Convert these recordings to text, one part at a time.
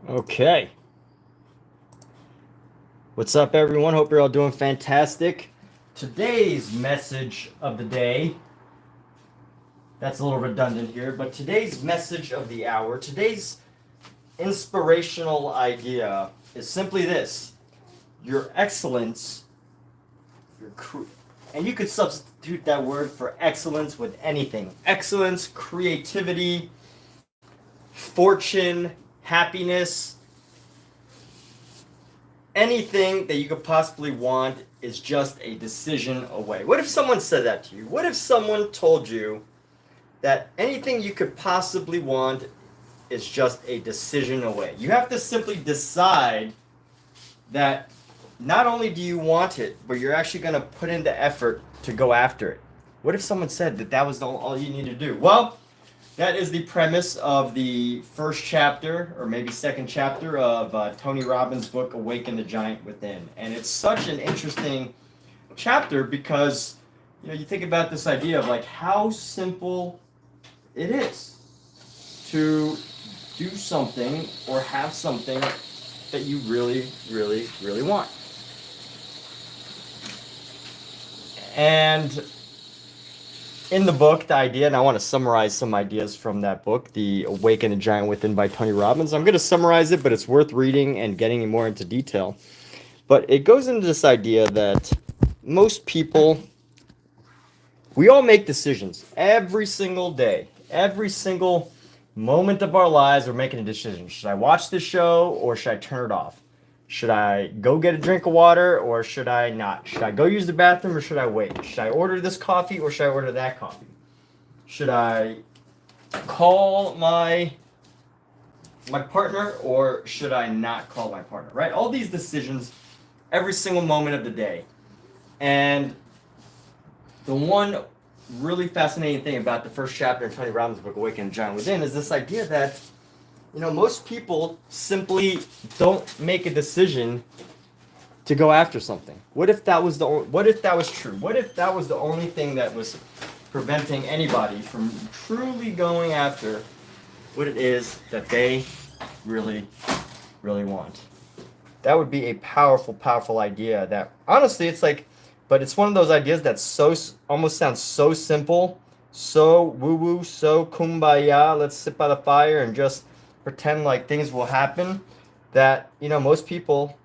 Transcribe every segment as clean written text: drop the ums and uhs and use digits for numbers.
Okay. What's up, everyone? Hope you're all doing fantastic. Today's message of the day, that's a little redundant here, but today's message of the hour, today's inspirational idea is simply this. Your excellence, and you could substitute that word for excellence with anything. Excellence, creativity, fortune, happiness, anything that you could possibly want is just a decision away. What if someone said that to you? What if someone told you that anything you could possibly want is just a decision away? You have to simply decide that not only do you want it, but you're actually going to put in the effort to go after it. What if someone said that that was all you need to do? Well, that is the premise of the first chapter, or maybe second chapter, of Tony Robbins' book, Awaken the Giant Within. And it's such an interesting chapter because, you think about this idea of like how simple it is to do something or have something that you really, really, really want. And in the book, the idea, and I want to summarize some ideas from that book, The Awaken the Giant Within by Tony Robbins. I'm going to summarize it, but it's worth reading and getting more into detail. But it goes into this idea that most people, we all make decisions every single day. Every single moment of our lives, we're making a decision. Should I watch this show or should I turn it off? Should I go get a drink of water or should I not? Should I go use the bathroom or should I wait? Should I order this coffee or should I order that coffee? Should I call my partner or should I not call my partner, right? All these decisions every single moment of the day. And the one really fascinating thing about the first chapter in Tony Robbins' book, Awaken the Giant Within, is this idea that most people simply don't make a decision to go after something. What if that was true? What if that was the only thing that was preventing anybody from truly going after what it is that they really, really want? That would be a powerful, powerful idea that honestly but it's one of those ideas that almost sounds so simple, so woo-woo, so kumbaya, let's sit by the fire and just pretend like things will happen, that most people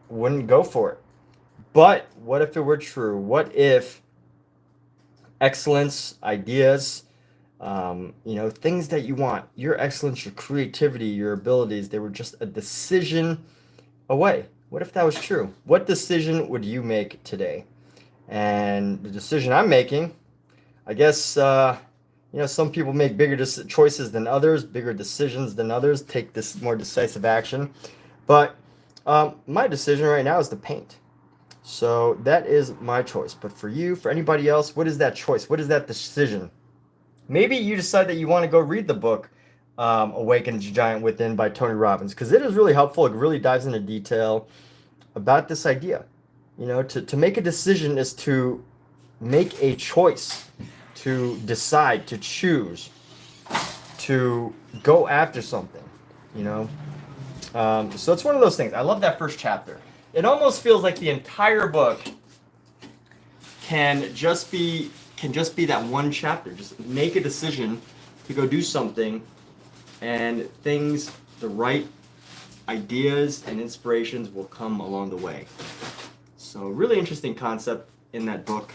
wouldn't go for it. But what if it were true? What if excellence, ideas, things that you want, your excellence, your creativity, your abilities, they were just a decision away? What if that was true? What decision would you make today? And the decision I'm making, I guess, some people make bigger choices than others, bigger decisions than others, take this more decisive action. But my decision right now is to paint. So that is my choice. But for you, for anybody else, what is that choice? What is that decision? Maybe you decide that you want to go read the book, Awaken the Giant Within by Tony Robbins, because it is really helpful. It really dives into detail about this idea. To make a decision is to make a choice, to decide, to choose, to go after something, So it's one of those things. I love that first chapter. It almost feels like the entire book can just be that one chapter. Just make a decision to go do something, and the right ideas and inspirations will come along the way. So really interesting concept in that book.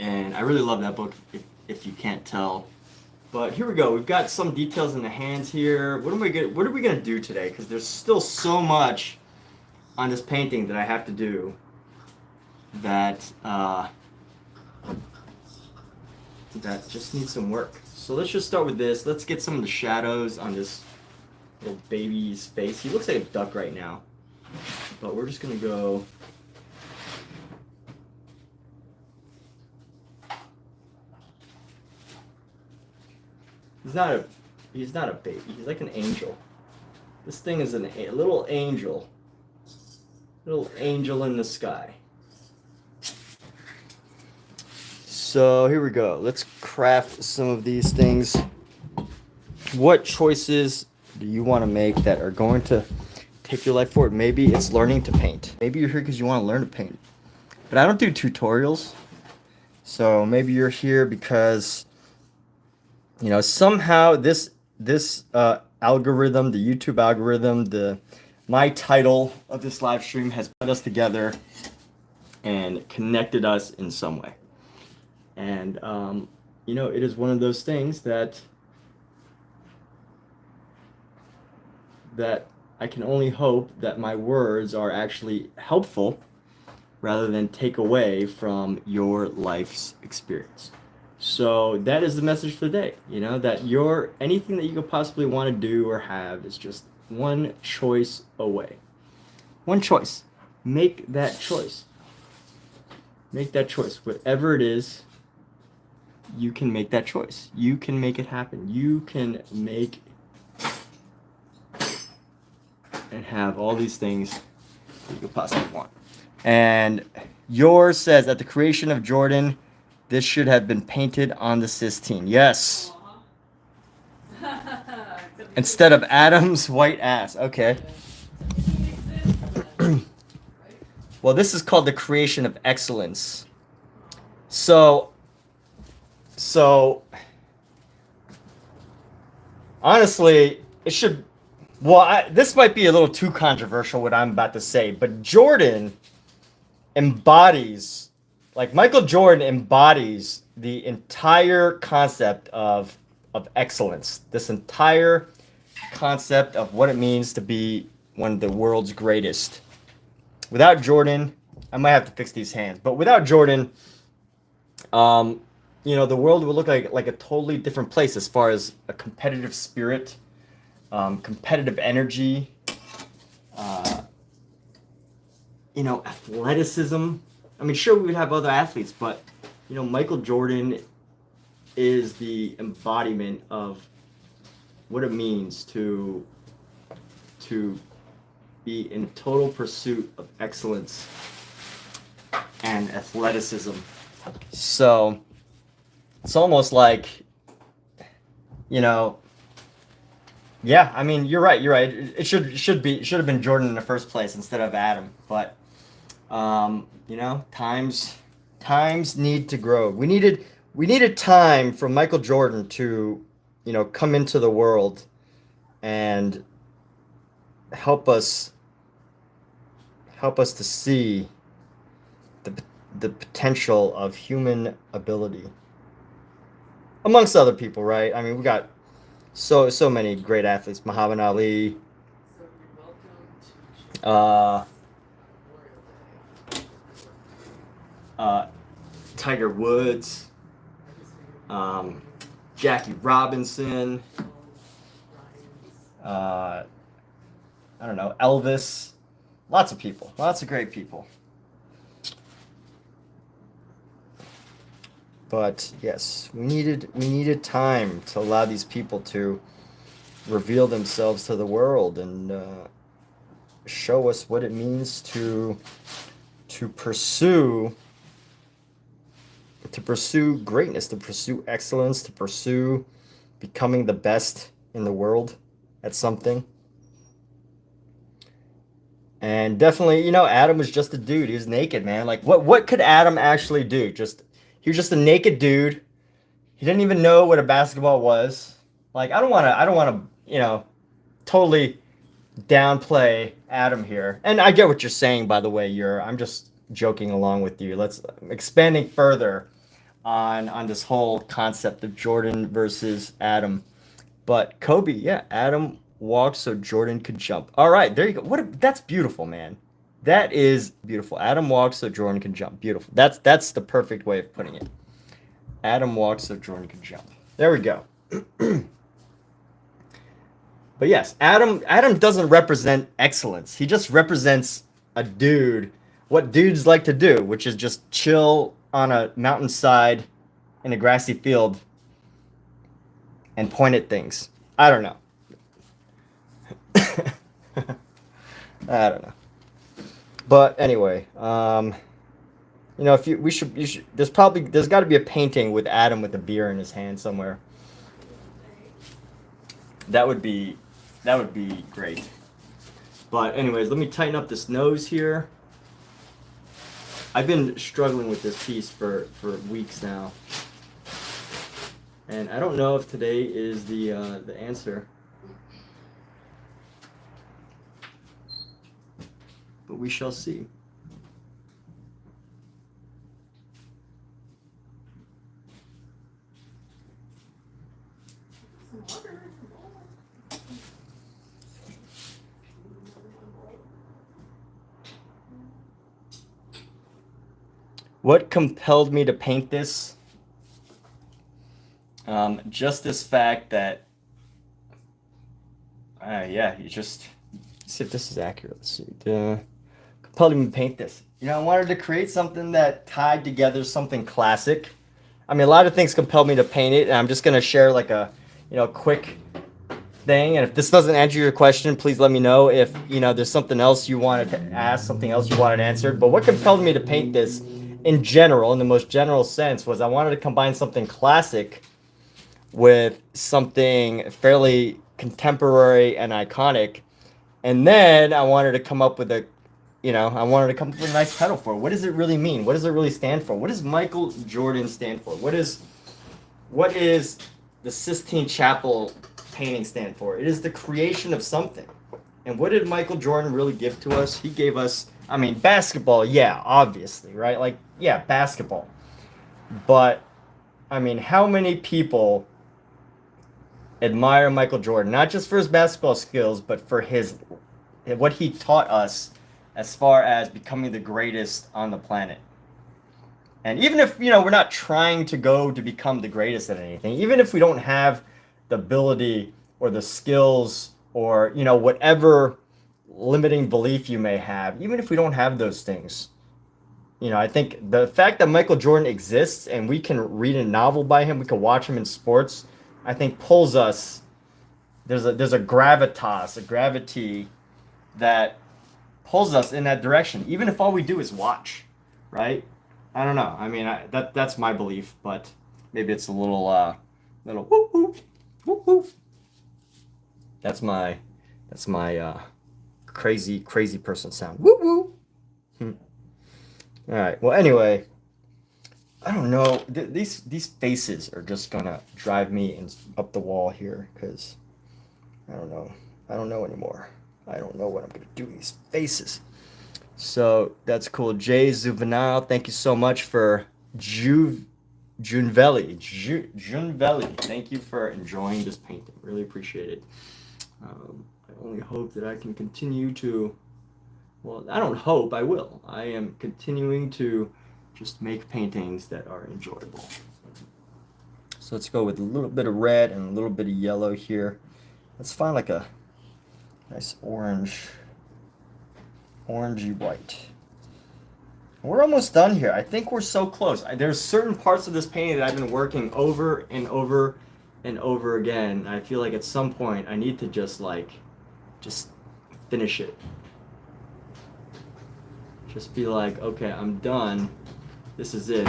And I really love that book, if you can't tell. But here we go. We've got some details in the hands here. What are we going to do today? Because there's still so much on this painting that I have to do that just needs some work. So let's just start with this. Let's get some of the shadows on this little baby's face. He looks like a duck right now. But we're just going to go... He's not a baby. He's like an angel. This thing is a little angel. Little angel in the sky. So here we go. Let's craft some of these things. What choices do you want to make that are going to take your life forward? Maybe it's learning to paint. Maybe you're here because you want to learn to paint. But I don't do tutorials. So maybe you're here because, you know, somehow this algorithm, the YouTube algorithm, my title of this live stream has put us together and connected us in some way. And, you know, it is one of those things that I can only hope that my words are actually helpful rather than take away from your life's experience. So that is the message for the day, you know, that anything that you could possibly want to do or have is just one choice away. One choice. Make that choice. Make that choice. Whatever it is, you can make that choice. You can make it happen. You can make and have all these things that you could possibly want. And yours says, at the creation of Jordan, this should have been painted on the Sistine. Yes. Instead of Adam's white ass. Okay. Well, this is called the creation of excellence. So honestly, it should. Well, this might be a little too controversial what I'm about to say, but Jordan embodies, like Michael Jordan embodies the entire concept of excellence. This entire concept of what it means to be one of the world's greatest. Without Jordan, I might have to fix these hands, but without Jordan, you know, the world would look like a totally different place as far as a competitive spirit, competitive energy, you know, athleticism. I mean, sure, we would have other athletes, but, you know, Michael Jordan is the embodiment of what it means to be in total pursuit of excellence and athleticism. So it's almost like, you know, yeah, I mean, you're right. It should have been Jordan in the first place instead of Adam. But you know, times need to grow. We needed time for Michael Jordan to, you know, come into the world and help us to see the potential of human ability amongst other people, right? I mean, we got so many great athletes. Muhammad Ali, Tiger Woods, Jackie Robinson, I don't know, Elvis, lots of people, lots of great people. But yes, we needed time to allow these people to reveal themselves to the world and show us what it means to pursue greatness, to pursue excellence, to pursue becoming the best in the world at something. And definitely, you know, Adam was just a dude. He was naked, man. Like, what could Adam actually do? He was just a naked dude. He didn't even know what a basketball was. Like, I don't want to, you know, totally downplay Adam here. And I get what you're saying, by the way. I'm just joking along with you. Let's expanding further on this whole concept of Jordan versus Adam. But Kobe, yeah, Adam walked so Jordan could jump. All right, there you go. That's beautiful, man. That is beautiful. Adam walks so Jordan can jump. Beautiful. That's the perfect way of putting it. Adam walks so Jordan can jump. There we go. But yes, Adam doesn't represent excellence. He just represents a dude, what dudes like to do, which is just chill on a mountainside in a grassy field and point at things. I don't know. I don't know. But anyway, you know, you should there's got to be a painting with Adam with a beer in his hand somewhere. That would be That would be great. But anyways, let me tighten up this nose here. I've been struggling with this piece for weeks now. And I don't know if today is the answer. But we shall see. What compelled me to paint this? Just this fact that, yeah, you just see if this is accurate. Let's see. Compelled me to paint this. You know, I wanted to create something that tied together something classic. I mean, a lot of things compelled me to paint it, and I'm just gonna share like a, quick thing. And if this doesn't answer your question, please let me know. If there's something else you wanted to ask, something else you wanted answered. But what compelled me to paint this, in general, in the most general sense, was I wanted to combine something classic with something fairly contemporary and iconic, and then I wanted to come up with a nice title for it. What does it really mean? What does it really stand for? What does Michael Jordan stand for? What is the Sistine Chapel painting stand for? It is the creation of something. And what did Michael Jordan really give to us? He gave us, I mean, basketball, yeah, obviously, right? Like, yeah, basketball. But, I mean, how many people admire Michael Jordan, not just for his basketball skills, but for what he taught us as far as becoming the greatest on the planet? And even if, we're not trying to go to become the greatest at anything, even if we don't have the ability or the skills or, whatever limiting belief you may have, even if we don't have those things, I think the fact that Michael Jordan exists and we can read a novel by him, we can watch him in sports, I think pulls us. There's a gravitas, a gravity that pulls us in that direction, even if all we do is watch, right? I don't know. I mean, that's my belief, but maybe it's a little whoop whoop whoop whoop. That's my crazy person sound. Woo woo. All right. Well, anyway, I don't know. These faces are just gonna drive me up the wall here, because I don't know. I don't know anymore. I don't know what I'm gonna do with these faces. So that's cool. Jay Juvenile, thank you so much for Junvelli. Thank you for enjoying this painting. Really appreciate it. I only hope that I can continue to, well, I don't hope, I will. I am continuing to just make paintings that are enjoyable. So let's go with a little bit of red and a little bit of yellow here. Let's find like a nice orangey white. We're almost done here. I think we're so close. There's certain parts of this painting that I've been working over and over and over again. I feel like at some point I need to just finish it. Just be like, okay, I'm done. This is it.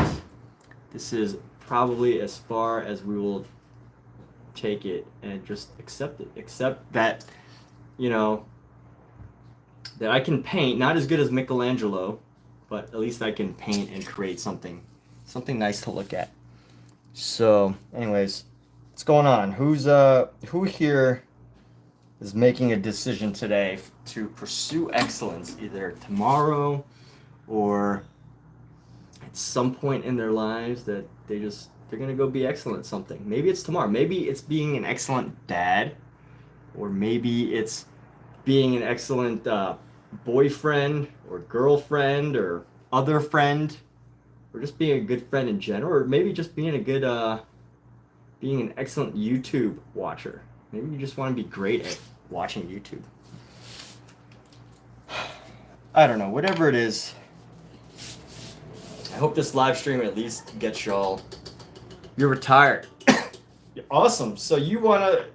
This is probably as far as we will take it, and just accept it. Accept that, that I can paint, not as good as Michelangelo, but at least I can paint and create something nice to look at. So, anyways, what's going on? Who here is making a decision today to pursue excellence, either tomorrow or at some point in their lives, that they're gonna go be excellent at something? Maybe it's tomorrow. Maybe it's being an excellent dad, or maybe it's being an excellent boyfriend or girlfriend or other friend, or just being a good friend in general, or maybe just being being an excellent YouTube watcher. Maybe you just want to be great at watching YouTube. I don't know. Whatever it is, I hope this live stream at least gets y'all. You're retired. Awesome. So you want to,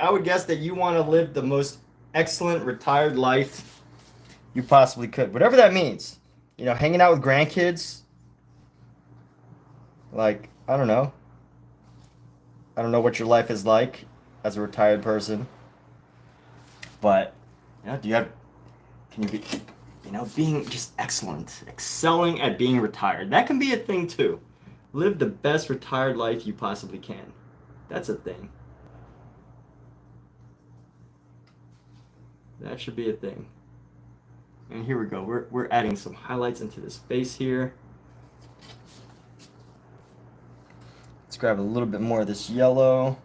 I would guess that you want to live the most excellent retired life you possibly could. Whatever that means. Hanging out with grandkids. I don't know. I don't know what your life is like as a retired person. But, you know, can you be, you know, being just excellent, excelling at being retired. That can be a thing too. Live the best retired life you possibly can. That's a thing. That should be a thing. And here we go. We're adding some highlights into this face here. Let's grab a little bit more of this yellow.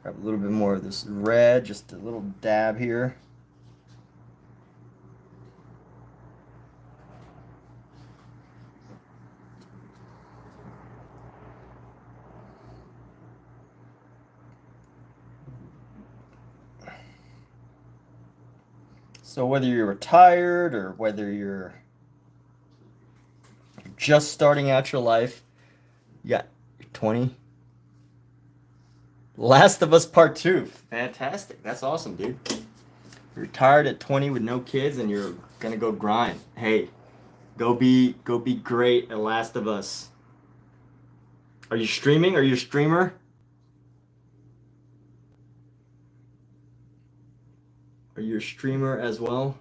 Grab a little bit more of this red, just a little dab here. So whether you're retired or whether you're just starting out your life, you got 20. Last of Us Part 2. Fantastic. That's awesome, dude. You're retired at 20 with no kids and you're gonna go grind. Hey, go be great at Last of Us. Are you streaming? Are you a streamer? Are you a streamer as well?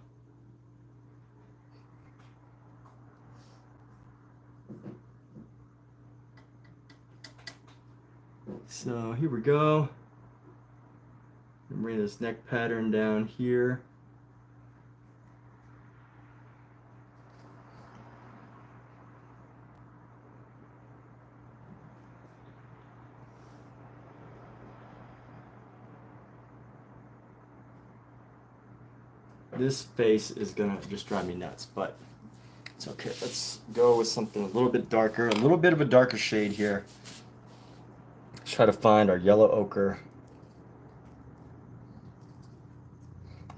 So here we go. Bring this neck pattern down here. This face is gonna just drive me nuts, but it's okay. Let's go with something a little bit darker, a little bit of a darker shade here. Let's try to find our yellow ochre.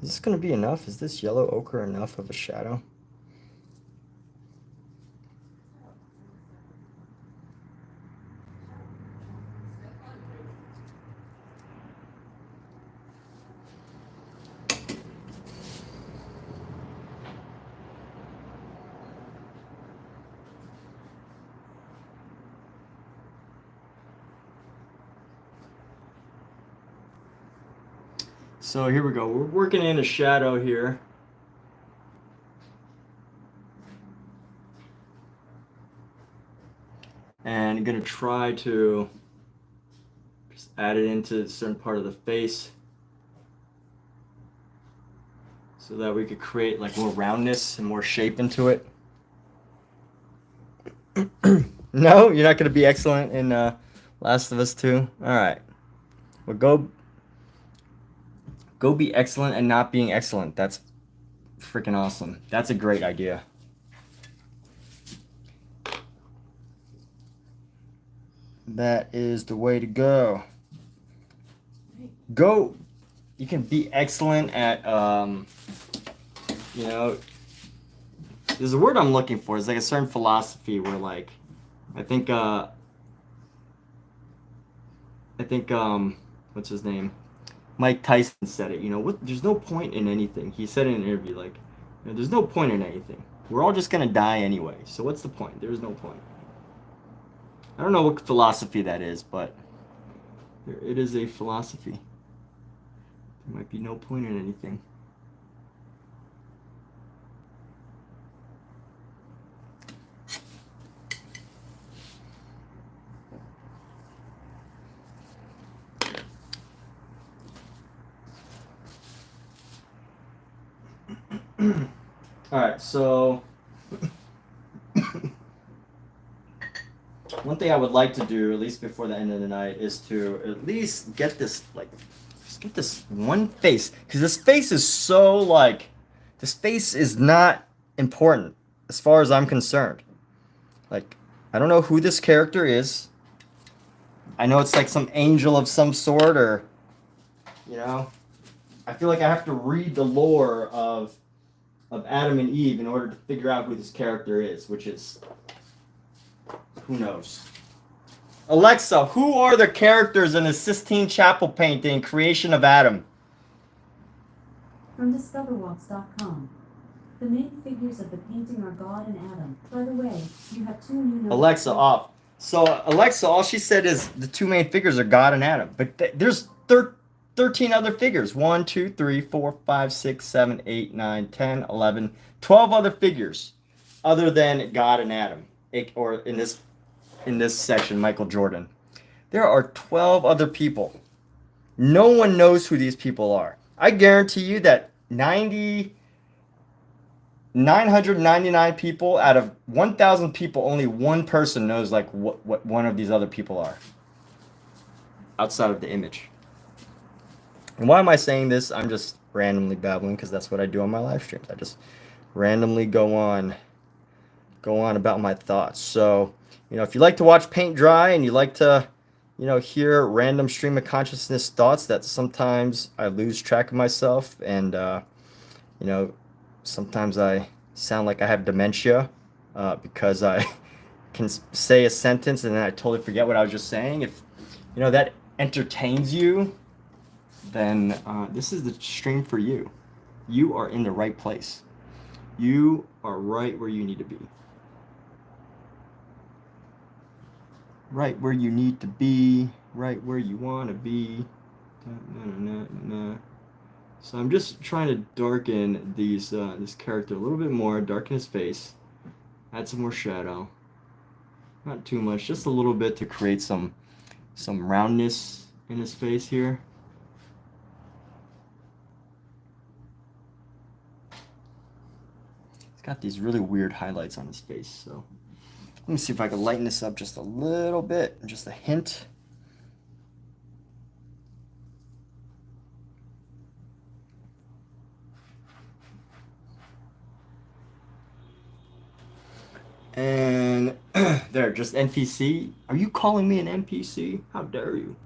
Is this gonna be enough? Is this yellow ochre enough of a shadow? So here we go. We're working in a shadow here. And I'm gonna try to just add it into a certain part of the face so that we could create like more roundness and more shape into it. No, you're not gonna be excellent in Last of Us 2? Alright. Well, go be excellent and not being excellent. That's freaking awesome. That's a great idea. That is the way to go. Go. You can be excellent at, you know, there's a word I'm looking for. It's like a certain philosophy where, like, I think, what's his name? Mike Tyson said it, you know, there's no point in anything. He said in an interview, like, you know, there's no point in anything. We're all just going to die anyway. So what's the point? There's no point. I don't know what philosophy that is, but it is a philosophy. There might be no point in anything. All right, so one thing I would like to do, at least before the end of the night, is to at least get this, like, just get this one face, because this face is so, like, this face is not important as far as I'm concerned. Like, I don't know who this character is. I know it's like some angel of some sort, or, you know, I feel like I have to read the lore of Adam and Eve in order to figure out who this character is, which is, who knows. Alexa, who are the characters in the Sistine Chapel painting, Creation of Adam? From discoverwalks.com. The main figures of the painting are God and Adam. By the way, you have two new notes. Alexa, off. So Alexa, all she said is the two main figures are God and Adam. But there's 13 other figures. 1, 2, 3, 4, 5, 6, 7, 8, 9, 10, 11, 12 other figures other than God and Adam. Or in this section, Michael Jordan. There are 12 other people. No one knows who these people are. I guarantee you that 999 people out of 1,000 people, only one person knows like what one of these other people are outside of the image. And why am I saying this? I'm just randomly babbling because that's what I do on my live streams. I just randomly go on about my thoughts. So, if you like to watch paint dry and you like to, hear random stream of consciousness thoughts that sometimes I lose track of myself and, sometimes I sound like I have dementia because I can say a sentence and then I totally forget what I was just saying. If, that entertains you, then this is the stream for you. You are in the right place. You are right where you need to be. Right where you need to be. Right where you want to be. So I'm just trying to darken this character a little bit more. Darken his face. Add some more shadow. Not too much. Just a little bit to create some roundness in his face here. He's got these really weird highlights on his face, so let me see if I can lighten this up just a little bit, just a hint. And there, just NPC. Are you calling me an NPC? How dare you?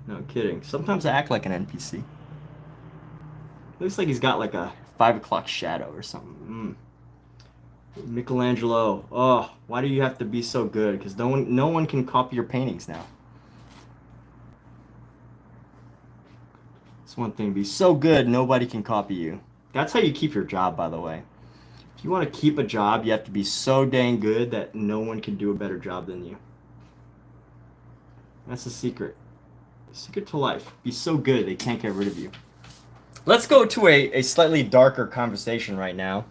No kidding. Sometimes I act like an NPC. Looks like he's got like a 5 o'clock shadow or something. Michelangelo. Oh, why do you have to be so good? Because no one can copy your paintings now. It's one thing to be so good, nobody can copy you. That's how you keep your job, by the way. If you want to keep a job, you have to be so dang good that no one can do a better job than you. That's the secret. The secret to life. Be so good they can't get rid of you. Let's go to a slightly darker conversation right now.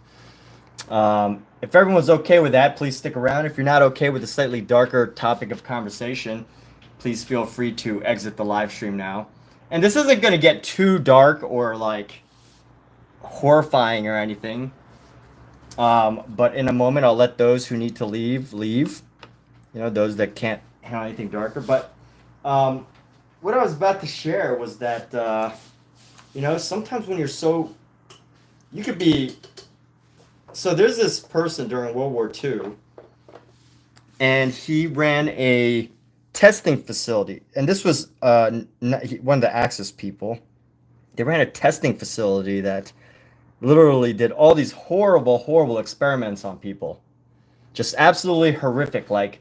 If everyone's okay with that, please stick around. If you're not okay with a slightly darker topic of conversation, please feel free to exit the live stream now. And this isn't going to get too dark or like horrifying or anything. But in a moment, I'll let those who need to leave. Those that can't handle anything darker. But what I was about to share was that, sometimes when you could be. So there's this person during World War II, and he ran a testing facility. And this was one of the Axis people. They ran a testing facility that literally did all these horrible, horrible experiments on people. Just absolutely horrific, like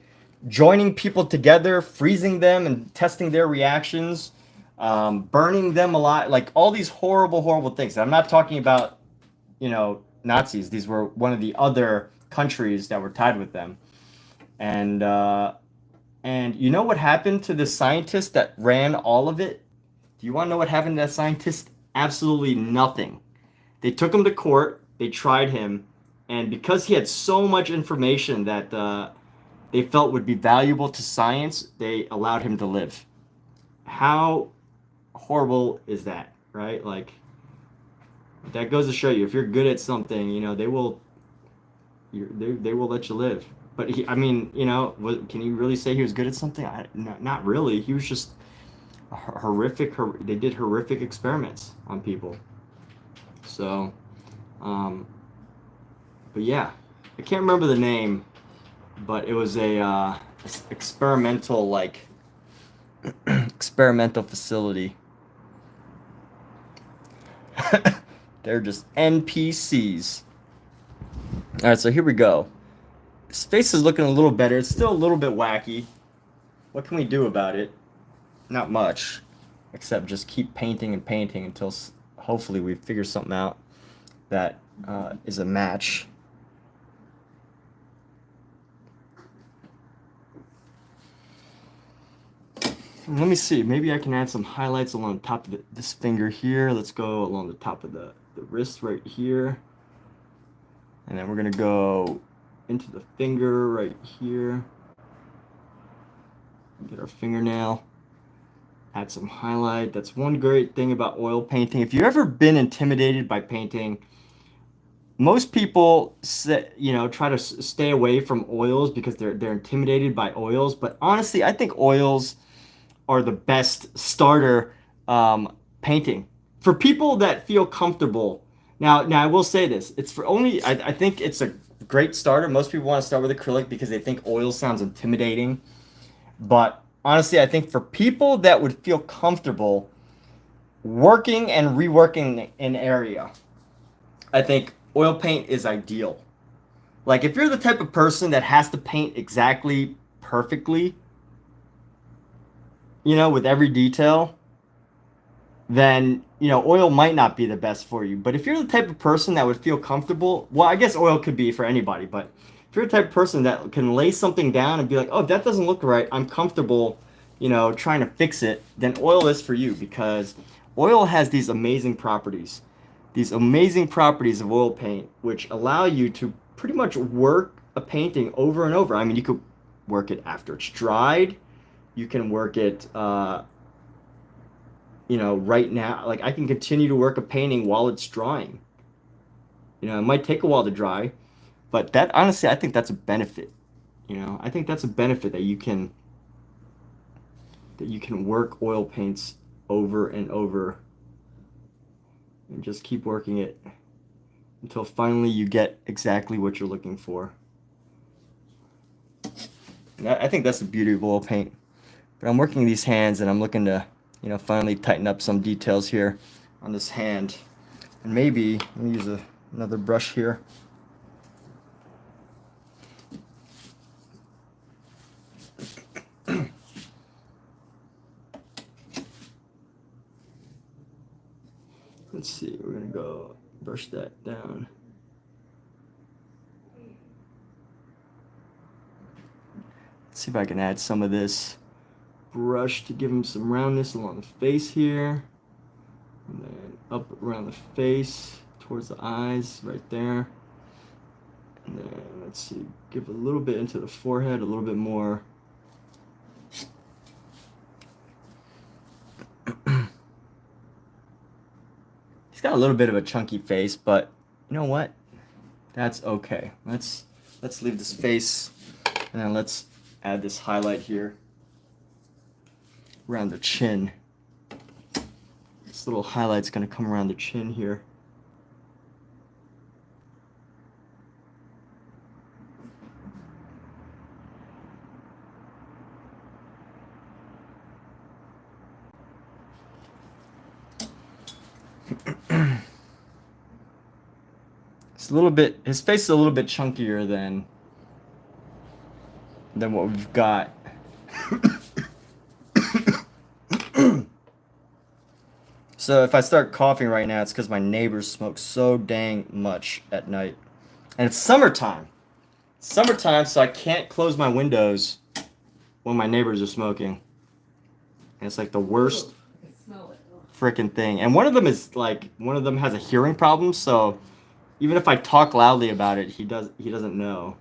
joining people together, freezing them and testing their reactions, burning them alive, like all these horrible, horrible things. I'm not talking about, Nazis. These were one of the other countries that were tied with them. And you know what happened to the scientist that ran all of it? Do you want to know what happened to that scientist? Absolutely nothing. They took him to court, they tried him, and because he had so much information that they felt would be valuable to science, they allowed him to live. How horrible is that, right? Like, that goes to show you, if you're good at something, they will let you live. But can you really say he was good at something? Not really. He was just horrific. They did horrific experiments on people. So, but yeah, I can't remember the name, but it was a experimental experimental facility. They're just NPCs. All right, so here we go. His face is looking a little better. It's still a little bit wacky. What can we do about it? Not much, except just keep painting and painting until hopefully we figure something out that is a match. Let me see. Maybe I can add some highlights along the top of this finger here. Let's go along the top of the wrist right here. And then we're going to go into the finger right here. Get our fingernail. Add some highlight. That's one great thing about oil painting. If you've ever been intimidated by painting, most people try to stay away from oils because they're intimidated by oils. But honestly, I think oils are the best starter painting for people that feel comfortable. Now I will say this: it's for only. I think it's a great starter. Most people want to start with acrylic because they think oil sounds intimidating. But honestly, I think for people that would feel comfortable working and reworking an area, I think oil paint is ideal. Like if you're the type of person that has to paint exactly perfectly, with every detail, then, oil might not be the best for you. But if you're the type of person that would feel comfortable, well, I guess oil could be for anybody, but if you're the type of person that can lay something down and be like, oh, that doesn't look right, I'm comfortable, trying to fix it, then oil is for you because oil has these amazing properties of oil paint, which allow you to pretty much work a painting over and over. I mean, you could work it after it's dried. You can work it, right now. Like I can continue to work a painting while it's drying. It might take a while to dry, but honestly, I think that's a benefit. I think that's a benefit that you can work oil paints over and over and just keep working it until finally you get exactly what you're looking for. And I think that's the beauty of oil paint. But I'm working these hands and I'm looking to, finally tighten up some details here on this hand. And maybe, let me use another brush here. Let's see, we're gonna go brush that down. Let's see if I can add some of this brush to give him some roundness along the face here. And then up around the face, towards the eyes, right there. And then, let's see, give a little bit into the forehead, a little bit more. He's got a little bit of a chunky face, but you know what? That's okay. Let's leave this face, and then let's add this highlight here around the chin. This little highlight's gonna come around the chin here. It's a little bit, his face is a little bit chunkier than what we've got. So if I start coughing right now, it's because my neighbors smoke so dang much at night. And it's summertime. It's summertime, so I can't close my windows when my neighbors are smoking. And it's like the worst freaking thing. And one of them has a hearing problem, so even if I talk loudly about it, he doesn't know.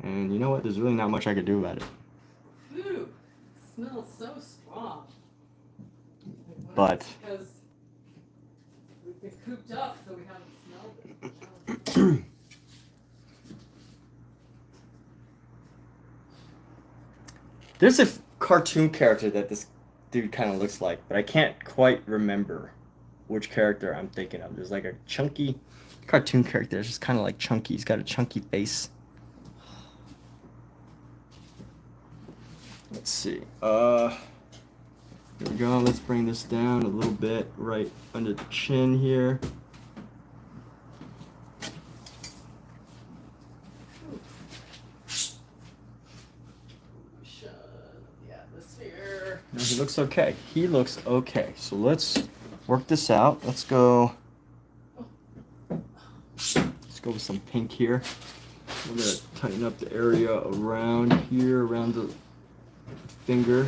And you know what? There's really not much I could do about it. Ooh, it smells so strong. But because we've been cooped up, so we haven't smelled it. there's a cartoon character that this dude kind of looks like, but I can't quite remember which character I'm thinking of. There's like a chunky cartoon character. It's just kind of like chunky. He's got a chunky face. Let's see. Here we go. Let's bring this down a little bit right under the chin here. The atmosphere. No, he looks okay. He looks okay. So let's work this out. Let's go with some pink here. We're gonna tighten up the area around here, around the finger.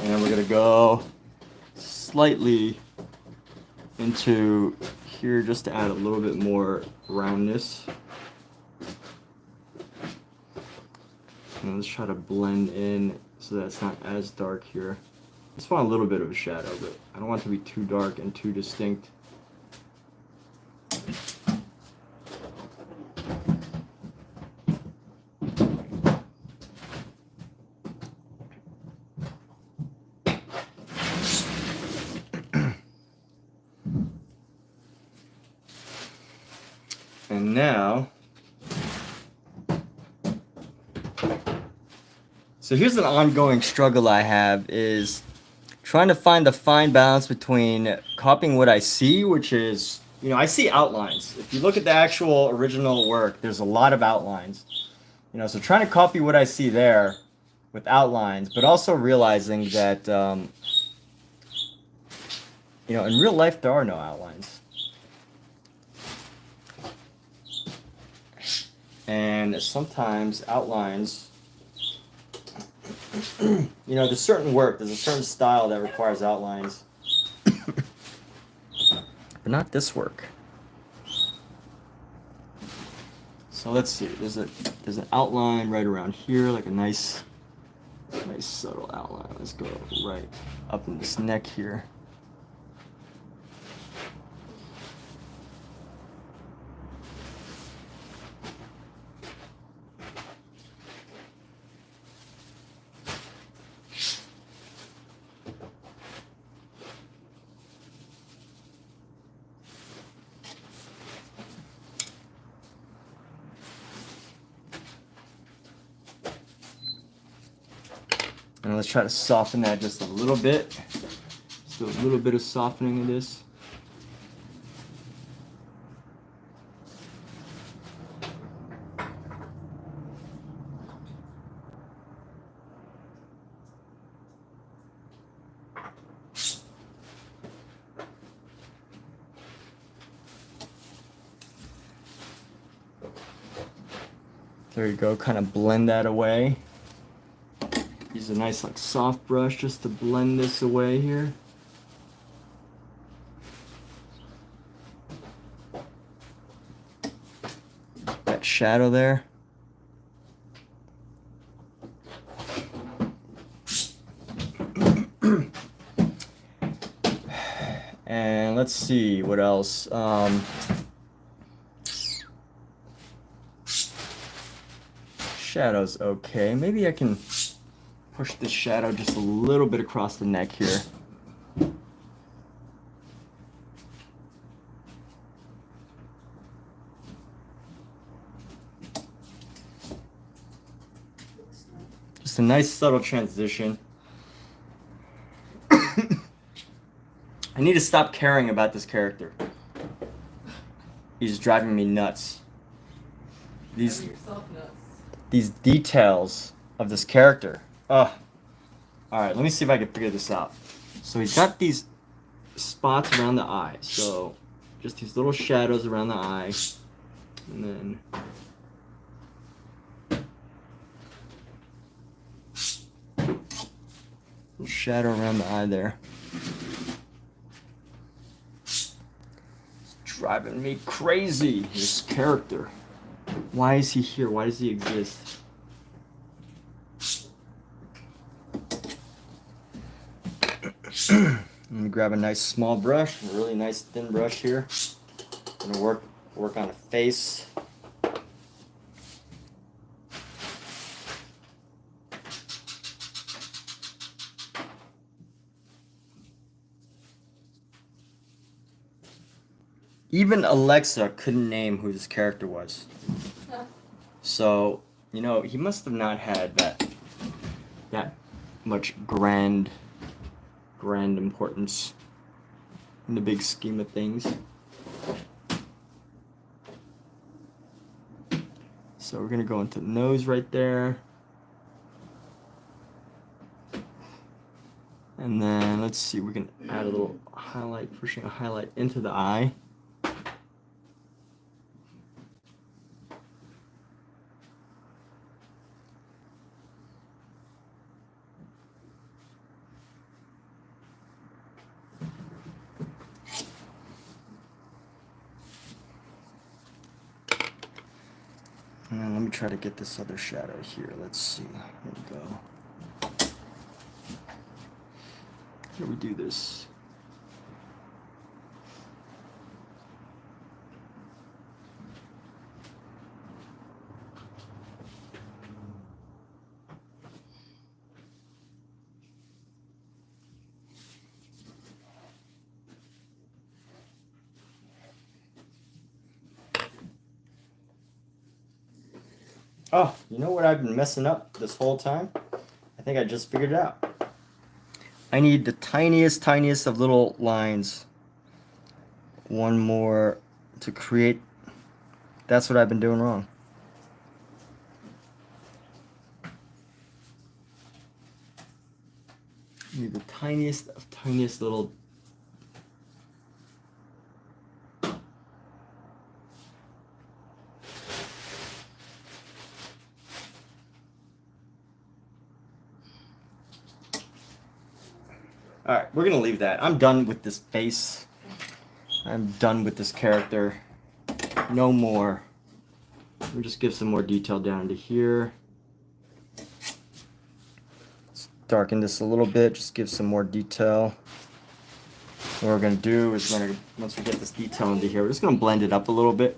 And we're gonna go slightly into here just to add a little bit more roundness. And let's try to blend in so that it's not as dark here. I just want a little bit of a shadow, but I don't want it to be too dark and too distinct. And now, so here's an ongoing struggle I have, is trying to find the fine balance between copying what I see, which is, you know, I see outlines. If you look at the actual original work, there's a lot of outlines. You know, so trying to copy what I see there with outlines, but also realizing that, you know, in real life there are no outlines. And sometimes outlines, you know, there's certain work, there's a certain style that requires outlines. But not this work. So let's see, there's an outline right around here, like a nice subtle outline. Let's go right up in this neck here. And let's try to soften that just a little bit. Just do a little bit of softening of this. There you go, kind of blend that away. Use a nice like soft brush just to blend this away here. That shadow there. And let's see what else. Shadow's okay. Maybe I can push this shadow just a little bit across the neck here. Just a nice subtle transition. I need to stop caring about this character. He's driving me nuts. These details of this character. Ugh. Alright, let me see if I can figure this out. So he's got these spots around the eye. So just these little shadows around the eye. And then little shadow around the eye there. It's driving me crazy, this character. Why is he here? Why does he exist? Let me grab a nice small brush, a really nice thin brush here. I'm gonna work on a face. Even Alexa couldn't name who this character was. So, you know, he must have not had that much grand grand importance in the big scheme of things. So we're gonna go into the nose right there. And then let's see, we can add a little highlight, pushing a highlight into the eye. And then let me try to get this other shadow here. Let's see. Here we go. Here we do this. Oh, you know what I've been messing up this whole time? I think I just figured it out. I need the tiniest of little lines. One more to create. That's what I've been doing wrong. I need the tiniest little. All right, we're gonna leave that. I'm done with this face. I'm done with this character. No more. We'll just give some more detail down to here. Let's darken this a little bit, just give some more detail. What we're gonna do is once we get this detail into here, we're just gonna blend it up a little bit.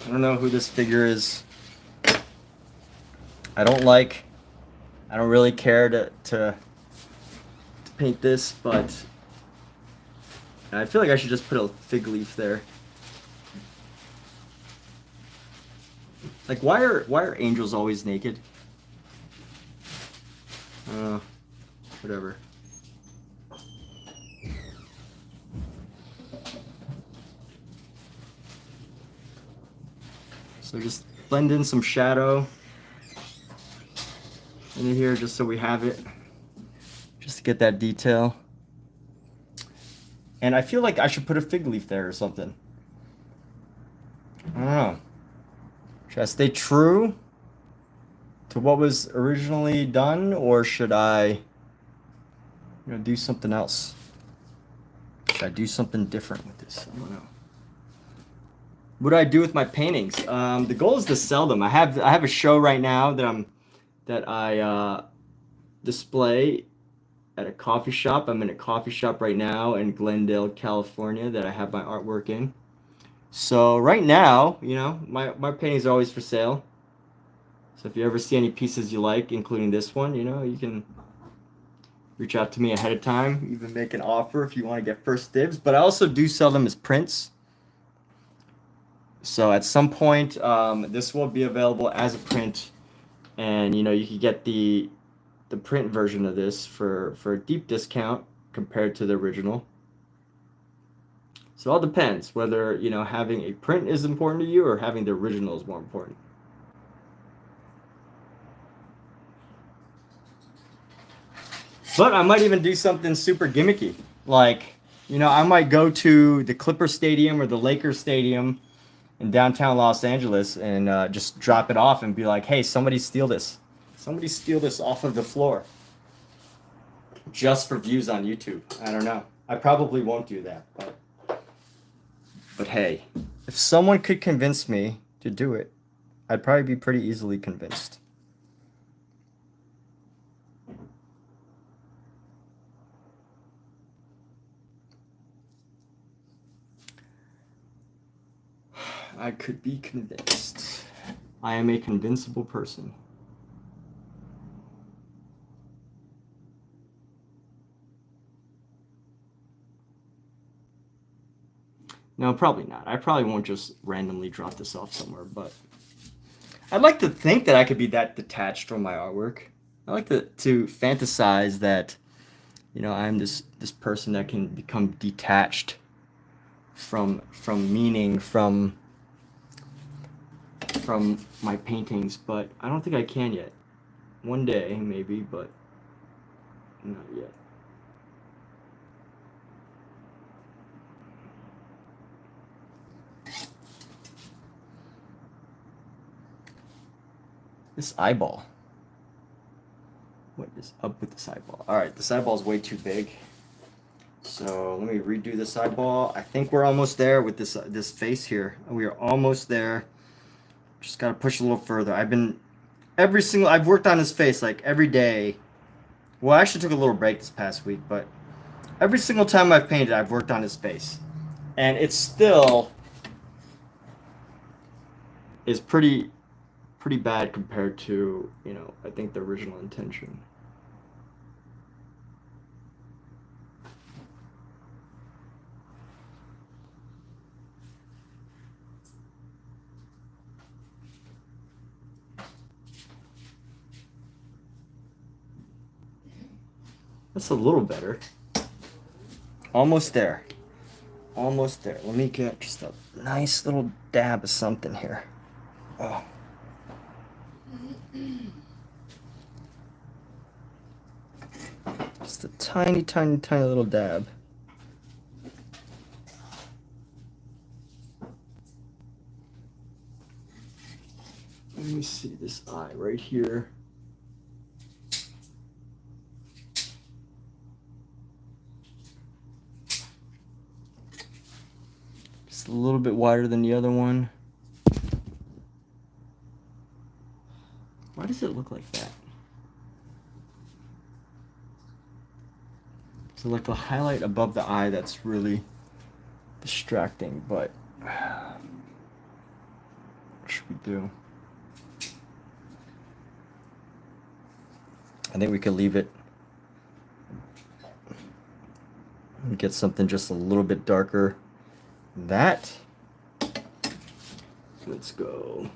I don't know who this figure is. I don't really care to paint this, but I feel like I should just put a fig leaf there. Like, why are angels always naked? Whatever. So just blend in some shadow into here just so we have it, just to get that detail. And I feel like I should put a fig leaf there or something. I don't know. Should I stay true to what was originally done, or should I, do something else? Should I do something different with this? I don't know. What do I do with my paintings? The goal is to sell them. I have a show right now that I display at a coffee shop. I'm in a coffee shop right now in Glendale, California, that I have my artwork in. So right now, my paintings are always for sale. So if you ever see any pieces you like, including this one, you can reach out to me ahead of time, even make an offer if you want to get first dibs. But I also do sell them as prints. So at some point, this will be available as a print, and you can get the print version of this for a deep discount compared to the original. So it all depends whether having a print is important to you or having the original is more important. But I might even do something super gimmicky, like I might go to the Clipper Stadium or the Lakers Stadium in downtown Los Angeles and just drop it off and be like, hey, somebody steal this. Somebody steal this off of the floor. Just for views on YouTube. I don't know. I probably won't do that. But hey, if someone could convince me to do it, I'd probably be pretty easily convinced. I could be convinced. I am a convincible person. No, probably not. I probably won't just randomly drop this off somewhere, but I'd like to think that I could be that detached from my artwork. I like to fantasize that, you know, I'm this person that can become detached from meaning, from my paintings, but I don't think I can yet. One day, maybe, but not yet. This eyeball. What is up with this eyeball? All right, this eyeball is way too big. So let me redo this eyeball. I think we're almost there with this face here. We are almost there. Just gotta push a little further. I've worked on this face like every day. Well, I actually took a little break this past week, but every single time I've painted, I've worked on his face. And it still is pretty bad compared to, you know, I think the original intention. That's a little better. Almost there. Almost there. Let me get just a nice little dab of something here. Oh. Just a tiny, tiny, tiny little dab. Let me see this eye right here. Just a little bit wider than the other one. Why does it look like that? So like the highlight above the eye, that's really distracting, but what should we do? I think we could leave it and get something just a little bit darker than that. Let's go.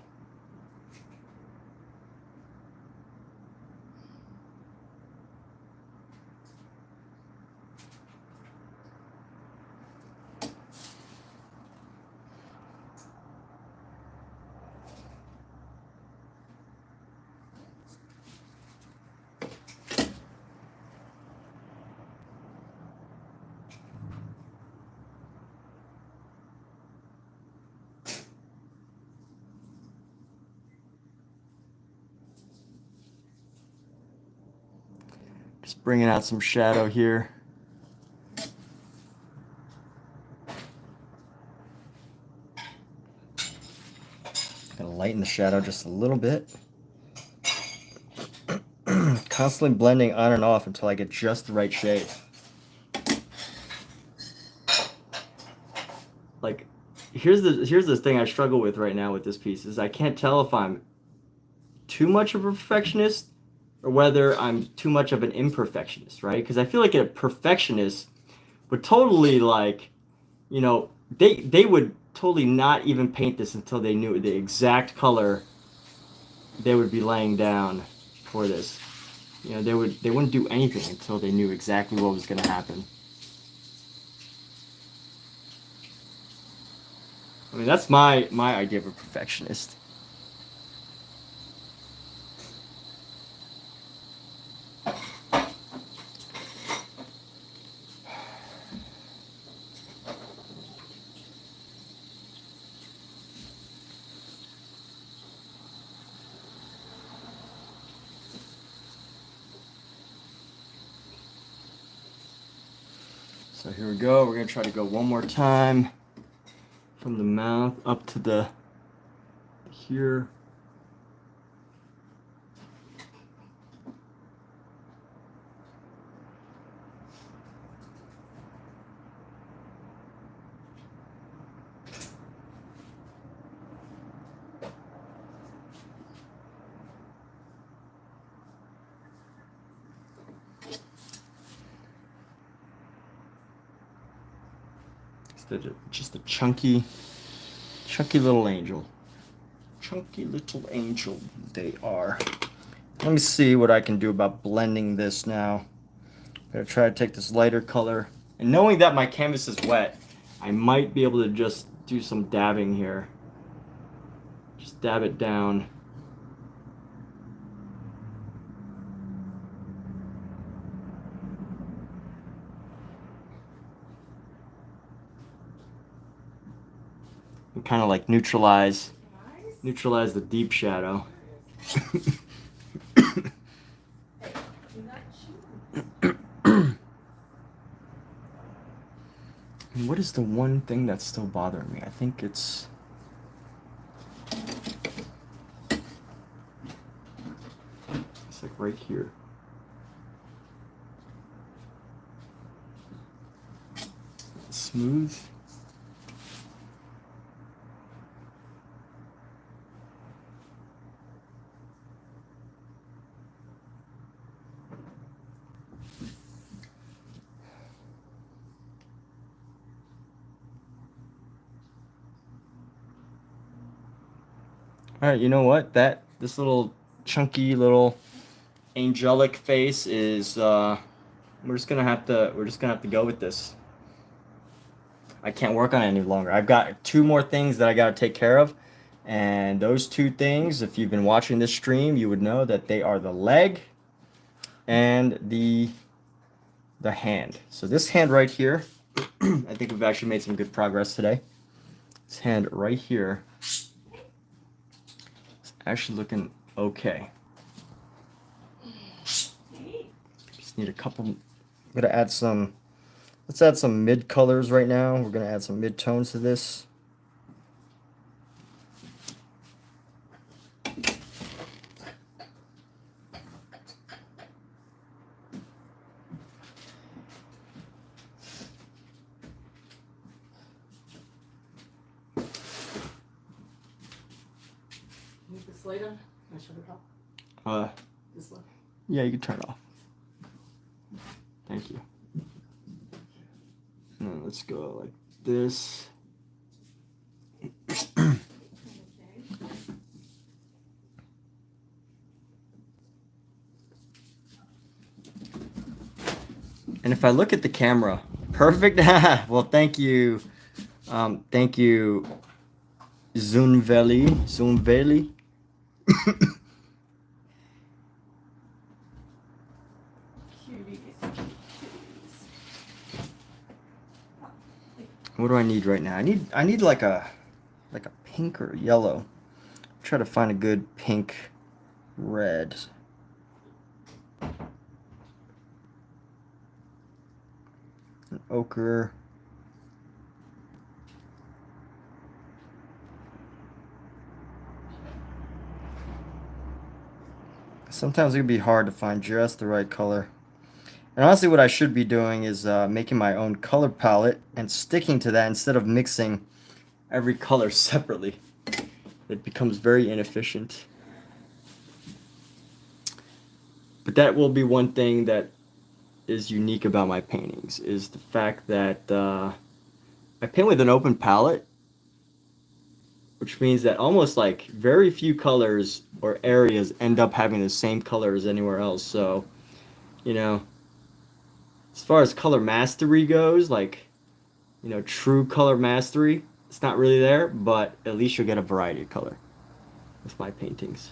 Just bringing out some shadow here. Gonna lighten the shadow just a little bit. Constantly blending on and off until I get just the right shade. Like, here's the thing I struggle with right now with this piece is I can't tell if I'm too much of a perfectionist or whether I'm too much of an imperfectionist, right? Because I feel like a perfectionist would totally, like, you know, they would totally not even paint this until they knew the exact color they would be laying down for this. You know, they wouldn't do anything until they knew exactly what was going to happen. I mean, that's my idea of a perfectionist. So here we go. We're going to try to go one more time from the mouth up to the here. Just a chunky little angel. Chunky little angel they are. Let me see what I can do about blending this now. I'm gonna try to take this lighter color. And knowing that my canvas is wet, I might be able to just do some dabbing here. Just dab it down. And kind of like neutralize the deep shadow. And what is the one thing that's still bothering me? I think it's like right here. Smooth. All right, you know what? This little chunky little angelic face is we're just gonna have to go with this. I can't work on it any longer. I've got 2 more things that I gotta take care of, and those 2 things, if you've been watching this stream, you would know that they are the leg and the hand. So this hand right here, I think we've actually made some good progress today. This hand right here is actually looking okay. Just need a couple. I'm gonna add some. Let's add some mid colors right now. We're gonna add some mid tones to this. Need this light on? Can I shut it off? This light? Yeah, you can turn it off. Thank you. Now let's go like this. And if I look at the camera, perfect. Well, thank you. Thank you, Zunveli. What do I need right now? I need like a pink or yellow. Try to find a good pink red. An ochre. Sometimes it can be hard to find just the right color. And honestly, what I should be doing is making my own color palette and sticking to that instead of mixing every color separately. It becomes very inefficient. But that will be one thing that is unique about my paintings, is the fact that I paint with an open palette, which means that almost like very few colors or areas end up having the same color as anywhere else. So, you know, as far as color mastery goes, like, you know, true color mastery, it's not really there, but at least you'll get a variety of color with my paintings,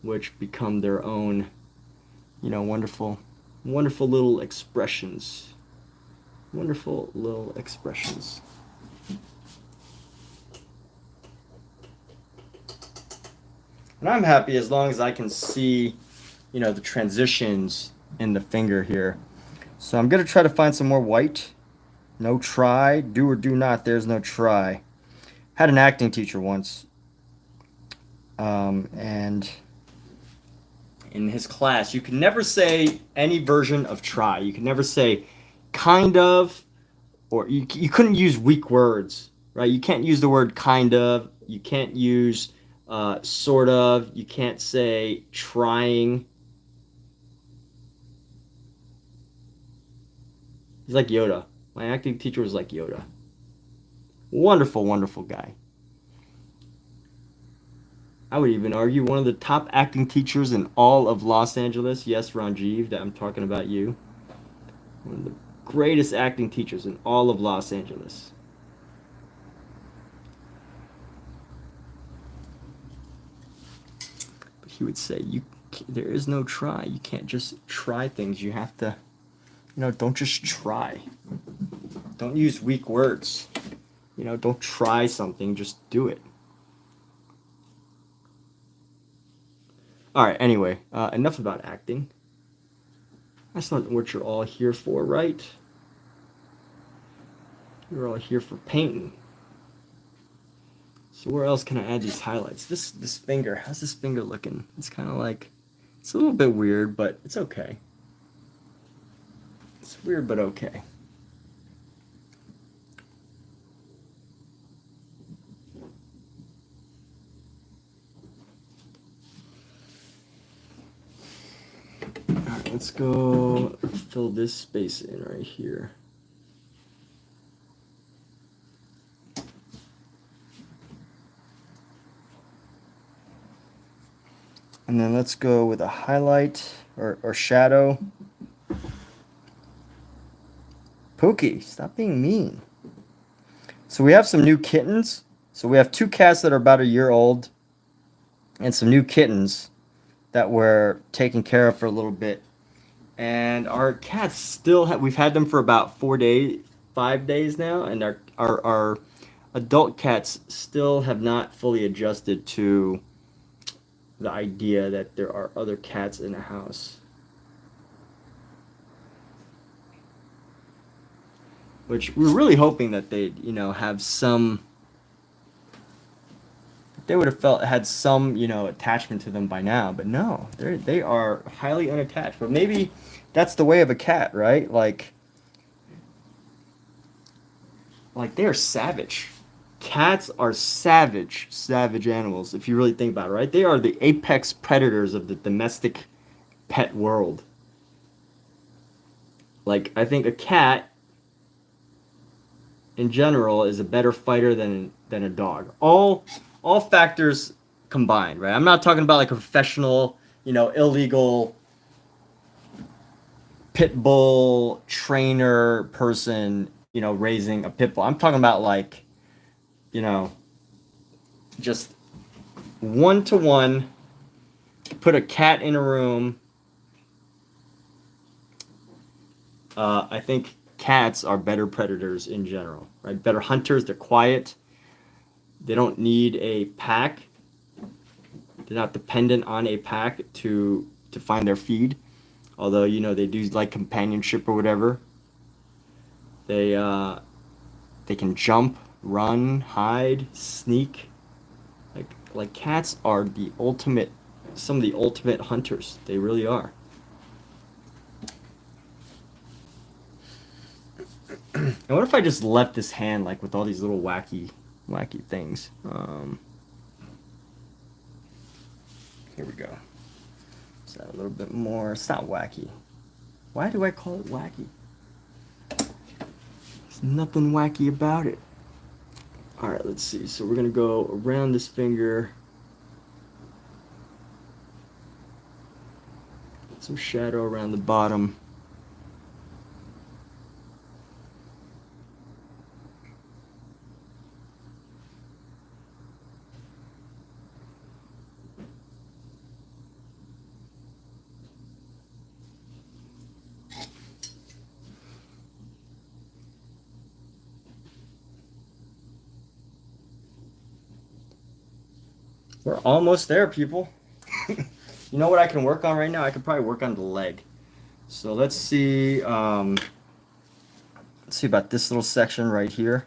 which become their own, you know, wonderful little expressions. Wonderful little expressions. And I'm happy as long as I can see, you know, the transitions in the finger here. So I'm going to try to find some more white. No try. Do or do not. There's no try. Had an acting teacher once. And in his class, you can never say any version of try. You can never say kind of, or you couldn't use weak words, right? You can't use the word kind of. You can't use sort of. You can't say trying. He's like Yoda. My acting teacher was like Yoda. Wonderful, wonderful guy. I would even argue one of the top acting teachers in all of Los Angeles. Yes, Ranjiv, that I'm talking about you. One of the greatest acting teachers in all of Los Angeles. But he would say, there is no try. You can't just try things. You have to, don't just try. Don't use weak words. Don't try something, just do it. Alright, anyway, enough about acting. That's not what you're all here for, right? You're all here for painting. So where else can I add these highlights? This finger, how's this finger looking? It's kind of like, it's a little bit weird, but it's okay. It's weird, but okay. Alright, let's go fill this space in right here. And then let's go with a highlight or shadow. Pookie, stop being mean. So we have some new kittens. So we have 2 cats that are about a year old and some new kittens that we're taking care of for a little bit. And our cats still have, we've had them for about 5 days now, and our adult cats still have not fully adjusted to the idea that there are other cats in the house. Which we're really hoping that they'd, have some, they would have had some, attachment to them by now, but no, they are highly unattached. But maybe that's the way of a cat, right? Like they are savage. Cats are savage animals, if you really think about it, right? They are the apex predators of the domestic pet world. Like, I think a cat in general is a better fighter than a dog. All factors combined, right? I'm not talking about like a professional, illegal pit bull trainer person, raising a pit bull. I'm talking about like, just 1-to-1, put a cat in a room. I think cats are better predators in general, right? Better hunters. They're quiet. They don't need a pack. They're not dependent on a pack to find their feed. Although, they do like companionship or whatever. They can jump, run, hide, sneak. Like cats are some of the ultimate hunters. They really are. I wonder if I just left this hand like with all these little wacky things. Here we go. Is that a little bit more? It's not wacky. Why do I call it wacky? There's nothing wacky about it. All right, let's see. So we're gonna go around this finger. Some shadow around the bottom. We're almost there, people. You know what I can work on right now? I could probably work on the leg. So let's see. Let's see about this little section right here.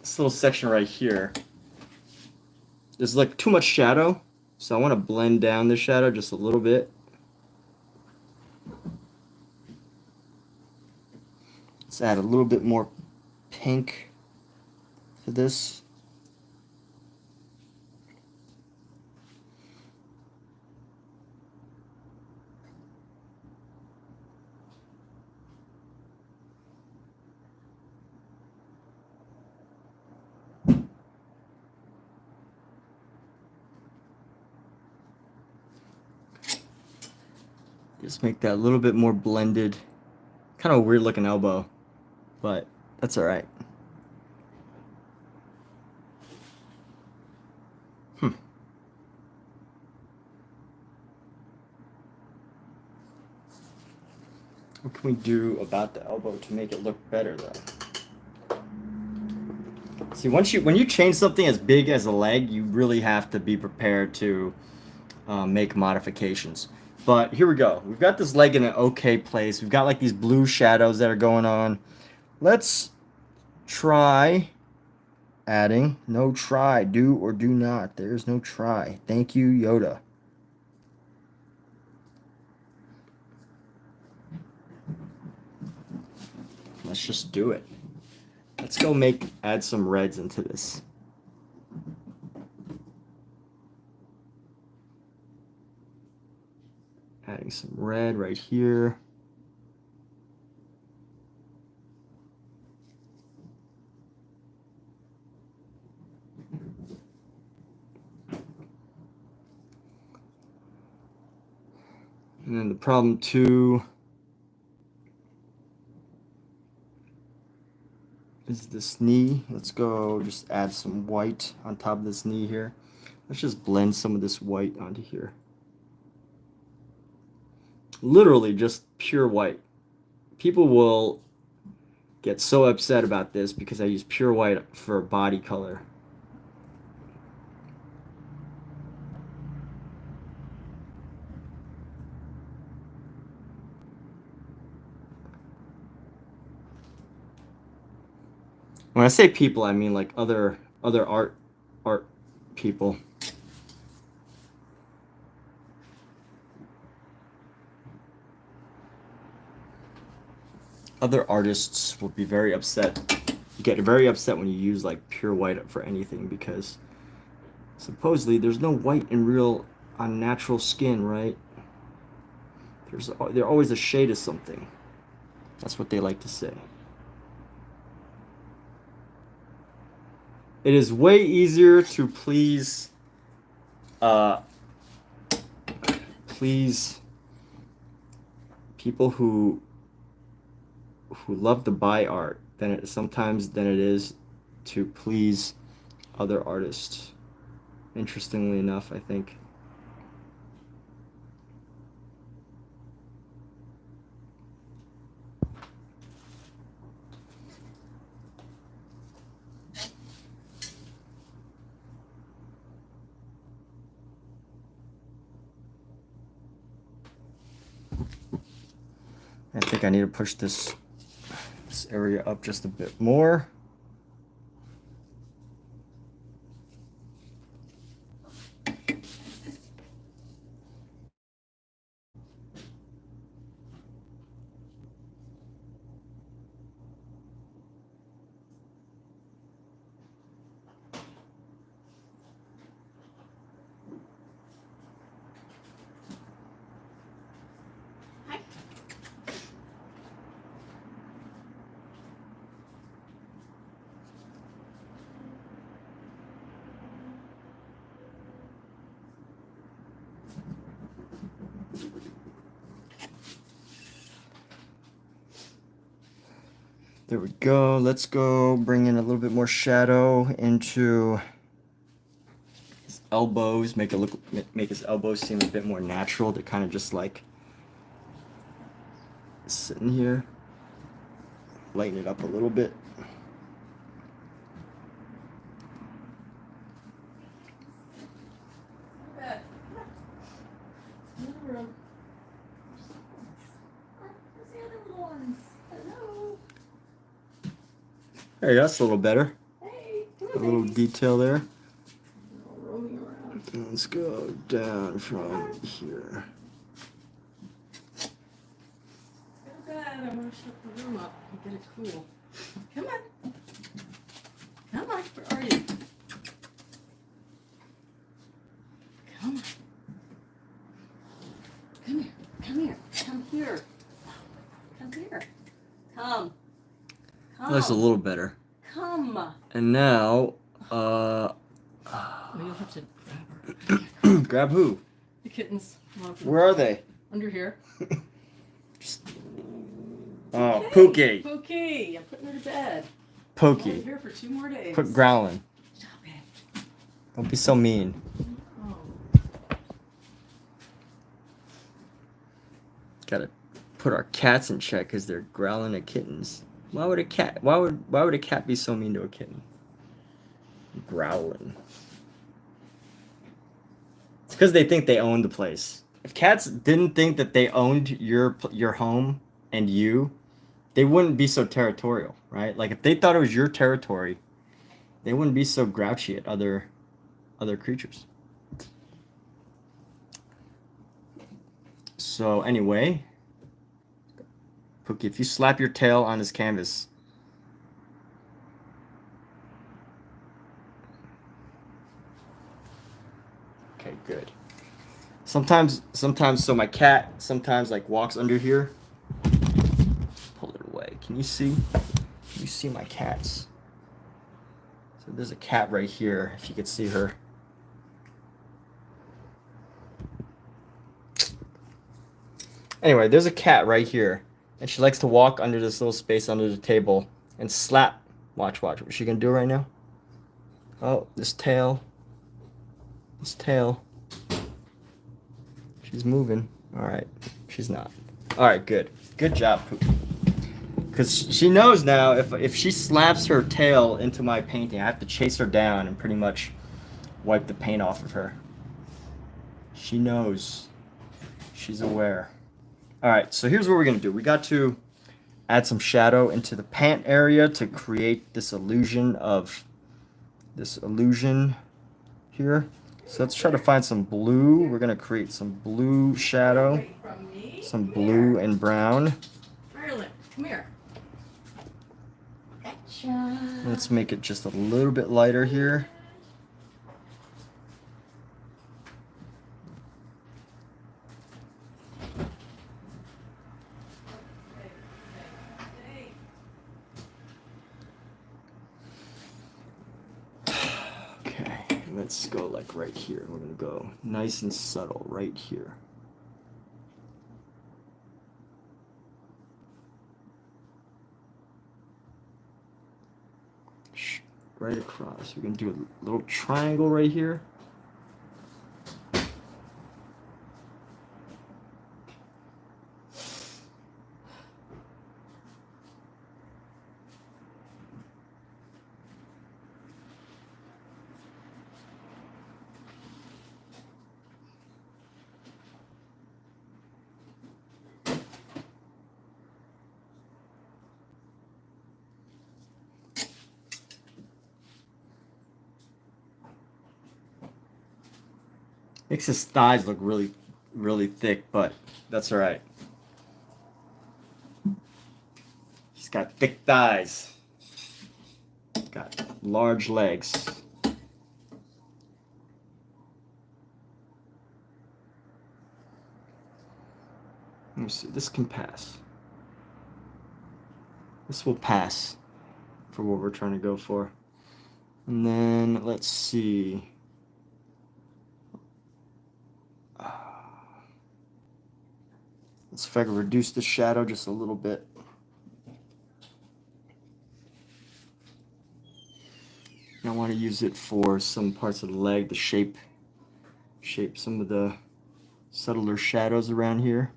This little section right here. There's like too much shadow, so I want to blend down the shadow just a little bit. Let's add a little bit more pink to this. Just make that a little bit more blended. Kind of a weird looking elbow, but that's all right. What can we do about the elbow to make it look better, though? See, when you change something as big as a leg, you really have to be prepared to make modifications. But here we go. We've got this leg in an okay place. We've got like these blue shadows that are going on. Let's try adding. No try. Do or do not. There's no try. Thank you, Yoda. Let's just do it. Let's go add some reds into this. Adding some red right here. And then the problem too is this knee. Let's go just add some white on top of this knee here. Let's just blend some of this white onto here. Literally just pure white. People will get so upset about this because I use pure white for body color. When I say people, I mean like other art people. Other artists will be very upset. You get very upset when you use like pure white for anything because supposedly there's no white in real on natural skin, right? There's always a shade of something. That's what they like to say. It is way easier to please people who love to buy art than it is to please other artists. Interestingly enough, I think. I think I need to push this area up just a bit more. There we go. Let's go bring in a little bit more shadow into his elbows. Make his elbows seem a bit more natural. They're kind of just like sitting here. Lighten it up a little bit. Hey, that's a little better. Hey, A little detail there. rolling around. Let's go down from here. Go bad. I want to shut the room up and get it cool. Come on. Come on. Where are you? Come on. Come here. Come here. Come here. Come here. Come. That looks a little better. Come. And now, Oh, you'll have to grab her. grab who? The kittens. Where are they? Under here. Oh, Okay, Pookie. Pookie. I'm putting her to bed. Pookie. I'm here for 2 more days. Quit growling. Stop it. Don't be so mean. Oh. Gotta put our cats in check because they're growling at kittens. Why would a cat? Why would a cat be so mean to a kitten? Growling. It's because they think they own the place. If cats didn't think that they owned your home and you, they wouldn't be so territorial, right? Like if they thought it was your territory, they wouldn't be so grouchy at other creatures. So anyway, Pookie, if you slap your tail on this canvas, okay, good. Sometimes, so my cat sometimes like walks under here. Pull it away. Can you see? Can you see my cats? So there's a cat right here, if you could see her. Anyway, there's a cat right here, and she likes to walk under this little space under the table and slap. Watch. What's she gonna do right now? Oh, this tail. This tail. She's moving. All right. She's not. All right, good. Good job, Pookie. Because she knows now if she slaps her tail into my painting, I have to chase her down and pretty much wipe the paint off of her. She knows. She's aware. All right, so here's what we're going to do. We got to add some shadow into the pant area to create this illusion here. So let's try to find some blue. We're going to create some blue shadow, some blue and brown. Ireland, come here. Let's make it just a little bit lighter here. Okay, let's go like right here. We're gonna go nice and subtle right here. Right across. We're gonna do a little triangle right here. Makes his thighs look really, really thick, but that's all right. He's got thick thighs. Got large legs. Let me see. This can pass. This will pass for what we're trying to go for. And then let's see. Let's see if I can reduce the shadow just a little bit. I want to use it for some parts of the leg to shape some of the subtler shadows around here.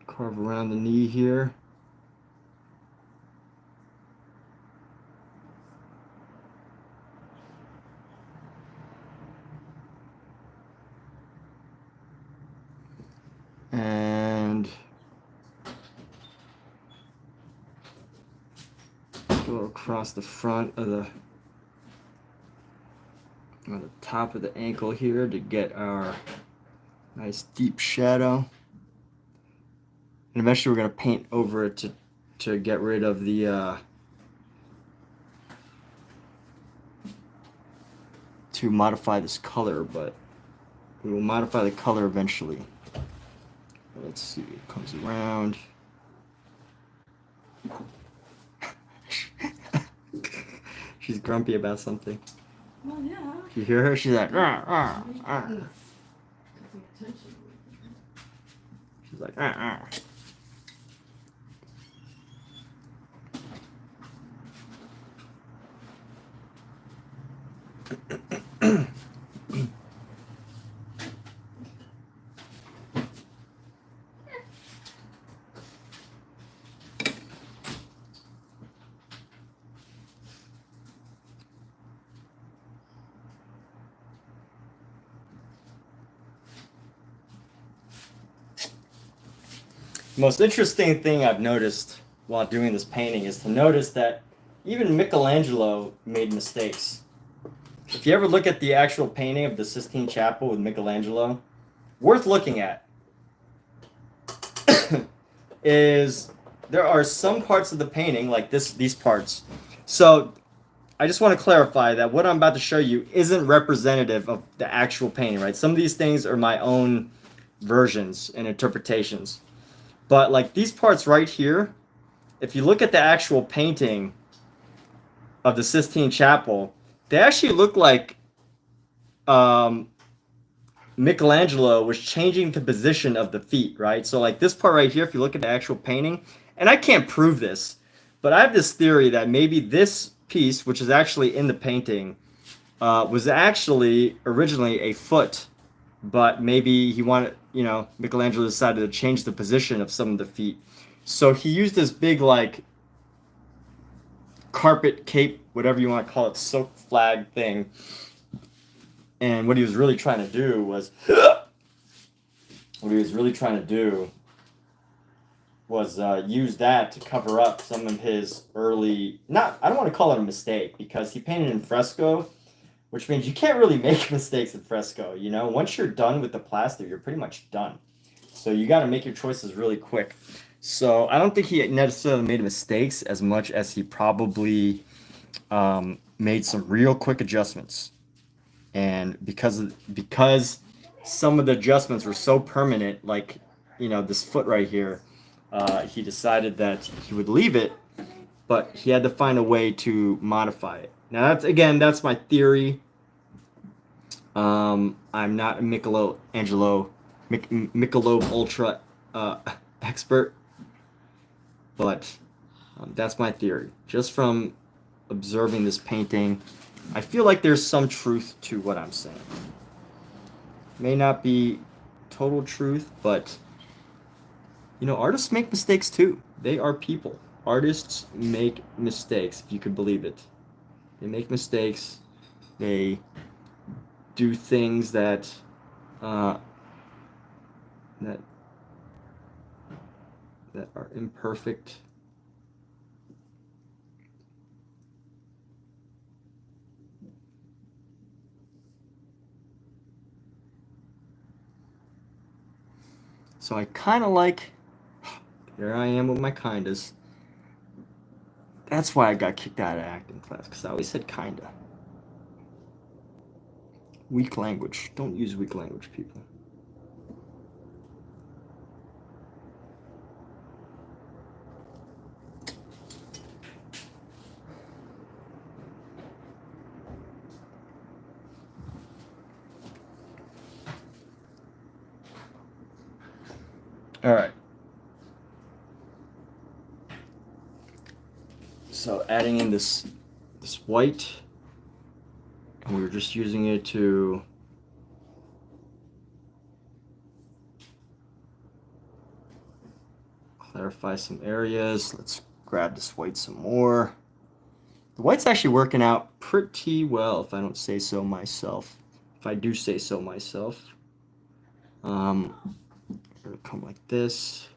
Carve around the knee here. And go across the front of the on the top of the ankle here to get our nice deep shadow. And eventually we're going to paint over it to get rid of the to modify this color, but we will modify the color eventually. Let's see, it comes around. She's grumpy about something. Well, yeah. You hear her? She's like, "Rah, rah, rah." She's like, "Rah, rah." The most interesting thing I've noticed while doing this painting is to notice that even Michelangelo made mistakes. If you ever look at the actual painting of the Sistine Chapel with Michelangelo, worth looking at, is there are some parts of the painting, like these parts. So I just want to clarify that what I'm about to show you isn't representative of the actual painting, right? Some of these things are my own versions and interpretations. But like these parts right here, if you look at the actual painting of the Sistine Chapel, they actually look like Michelangelo was changing the position of the feet, right? So like this part right here, if you look at the actual painting, and I can't prove this, but I have this theory that maybe this piece, which is actually in the painting, was actually originally a foot, but maybe he wanted, Michelangelo decided to change the position of some of the feet. So he used this big, like, carpet cape, whatever you want to call it, silk flag thing. And what he was really trying to do was, use that to cover up some of his early, I don't want to call it a mistake, because he painted in fresco, which means you can't really make mistakes in fresco, Once you're done with the plaster, you're pretty much done. So you got to make your choices really quick. So I don't think he necessarily made mistakes as much as he probably made some real quick adjustments. And because some of the adjustments were so permanent, like, this foot right here, he decided that he would leave it, but he had to find a way to modify it. Now, that's my theory. I'm not a Michelob Ultra expert, but that's my theory. Just from observing this painting, I feel like there's some truth to what I'm saying. May not be total truth, but artists make mistakes too. They are people. Artists make mistakes, if you could believe it. They make mistakes. They do things that are imperfect. So I kind of like, here I am with my kindas. That's why I got kicked out of acting class, because I always said kinda. Weak language. Don't use weak language, people. All right. So adding in this white, and we're just using it to clarify some areas. Let's grab this white some more. The white's actually working out pretty well, if I don't say so myself. If I do say so myself. We're gonna come like this.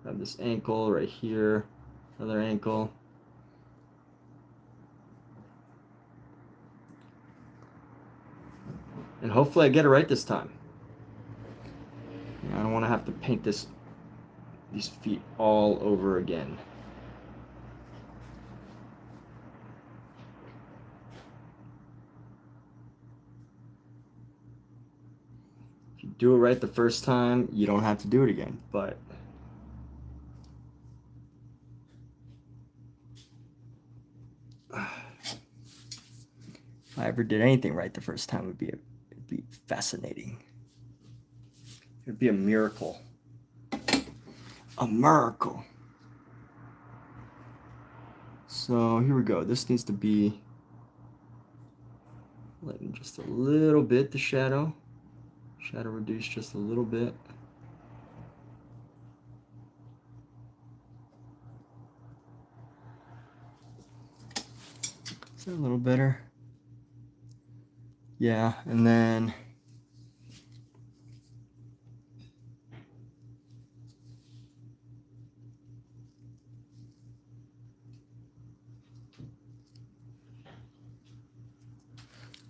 Grab this ankle right here. Another ankle. And hopefully I get it right this time. I don't want to have to paint these feet all over again. If you do it right the first time, you don't have to do it again. But if I ever did anything right the first time, it'd be fascinating. It'd be a miracle. A miracle. So here we go. This needs to be lighten just a little bit, the shadow. Shadow reduce just a little bit. Is that a little better? Yeah, and then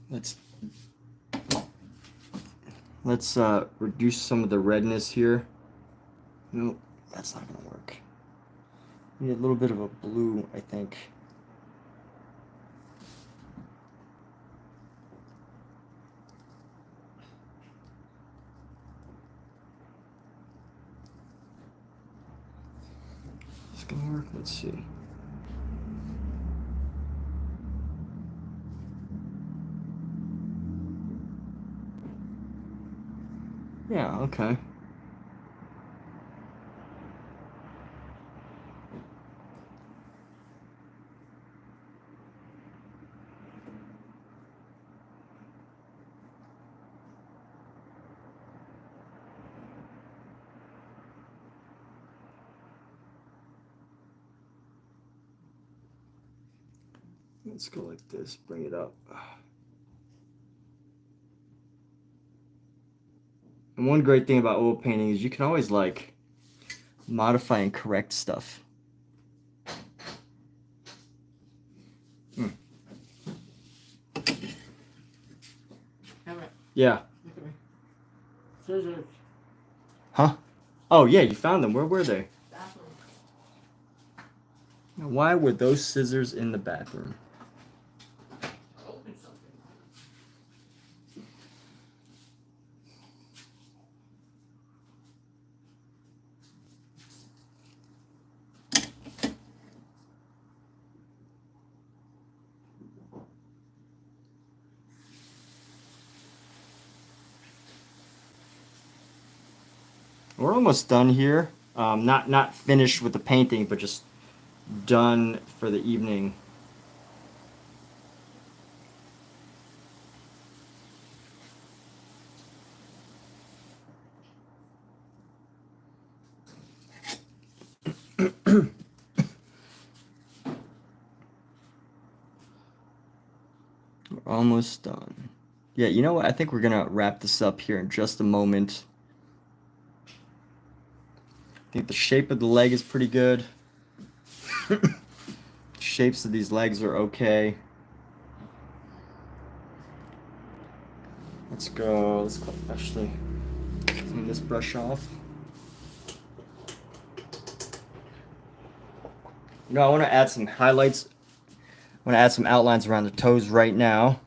let's reduce some of the redness here. Nope, that's not gonna work. Need a little bit of a blue, I think. It's gonna work. Let's see. Yeah, okay. Let's go like this, bring it up. And one great thing about oil painting is you can always like modify and correct stuff. Yeah. Look at me. Scissors. Huh? Oh yeah, you found them. Where were they? Bathroom. Now, why were those scissors in the bathroom? Open something. We're almost done here. Not finished with the painting, but just done for the evening. We're almost done. Yeah, you know what? I think we're gonna wrap this up here in just a moment. I think the shape of the leg is pretty good. Shapes of these legs are okay. Let's go. Let's actually clean this brush off. You know, I want to add some highlights. I want to add some outlines around the toes right now.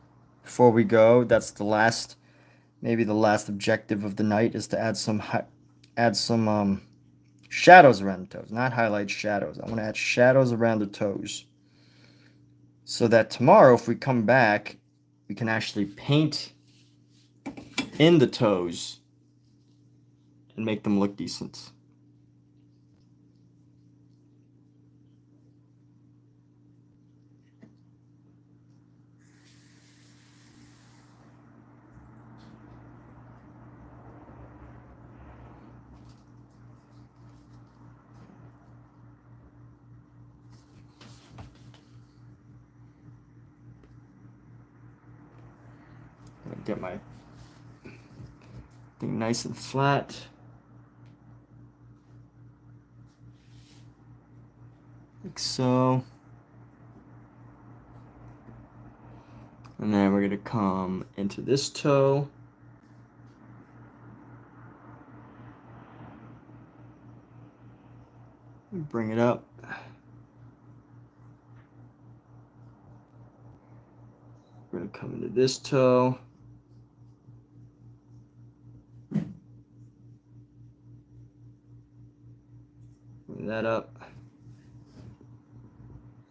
Before we go, that's the last, maybe the last objective of the night is to add some shadows around the toes, not highlights, shadows. I want to add shadows around the toes so that tomorrow, if we come back, we can actually paint in the toes and make them look decent. Get my thing nice and flat. Like so. And then we're going to come into this toe. Bring it up. We're going to come into this toe. Bring that up.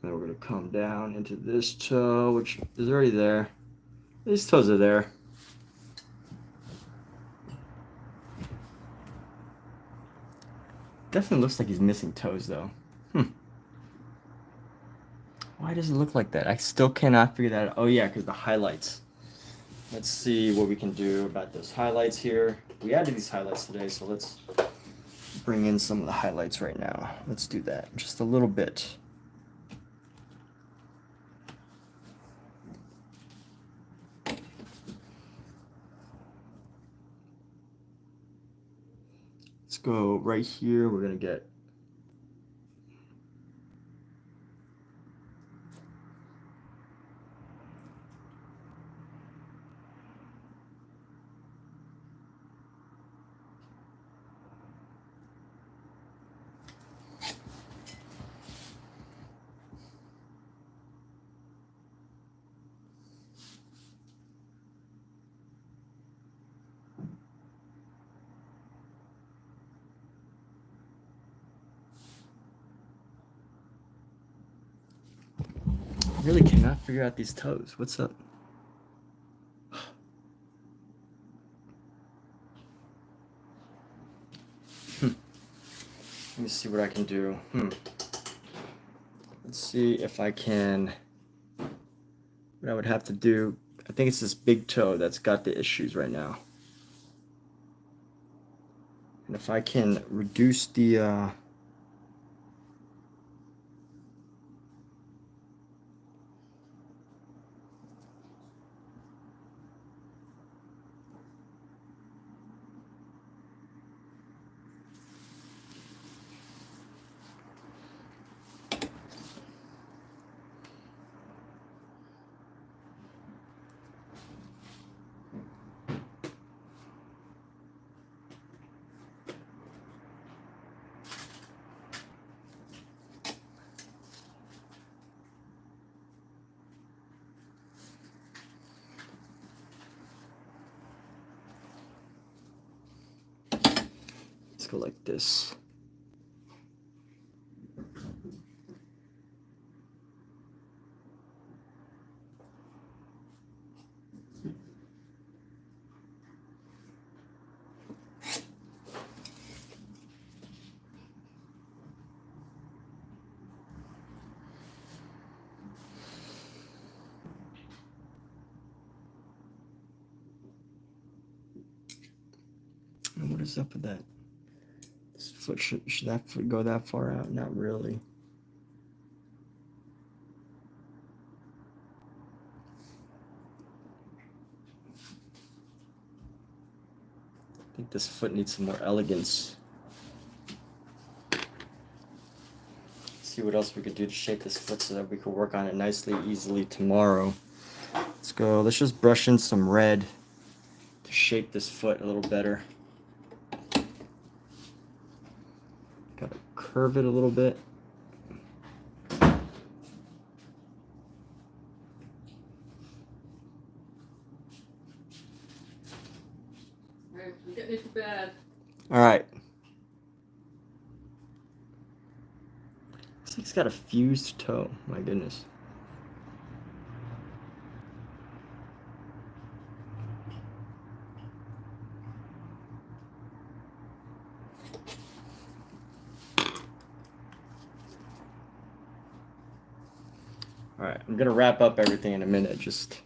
Then we're going to come down into this toe, which is already there. These toes are there. Definitely looks like he's missing toes, though. Why does it look like that? I still cannot figure that out. Oh, yeah, because the highlights. Let's see what we can do about those highlights here. We added these highlights today, so let's bring in some of the highlights right now. Let's do that just a little bit. Let's go right here. We're going to get I really cannot figure out these toes. What's up? Let me see what I can do. Let's see if I can. What I would have to do, I think it's this big toe that's got the issues right now. And if I can reduce the let's go like this. And what is up with that? This foot should that foot go that far out? Not really. I think this foot needs some more elegance. See what else we could do to shape this foot so that we could work on it nicely, easily tomorrow. Let's go. Let's just brush in some red to shape this foot a little better. Gotta curve it a little bit. Alright, I'm getting into bed. All right. Looks like he's got a fused toe. My goodness. All right, I'm gonna wrap up everything in a minute. Just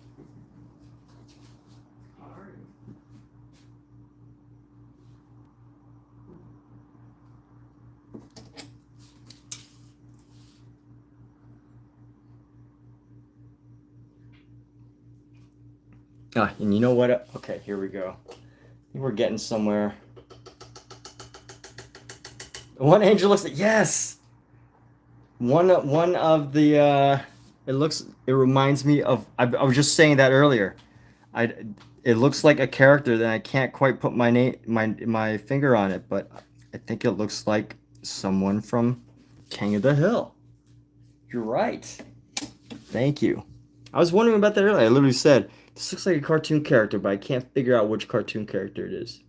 and you know what? Okay, here we go. I think we're getting somewhere. One angel looks at yes. One of the It reminds me of, I was just saying that earlier. It looks like a character that I can't quite put my finger on it, but I think it looks like someone from King of the Hill. You're right. Thank you. I was wondering about that earlier. I literally said, this looks like a cartoon character, but I can't figure out which cartoon character it is.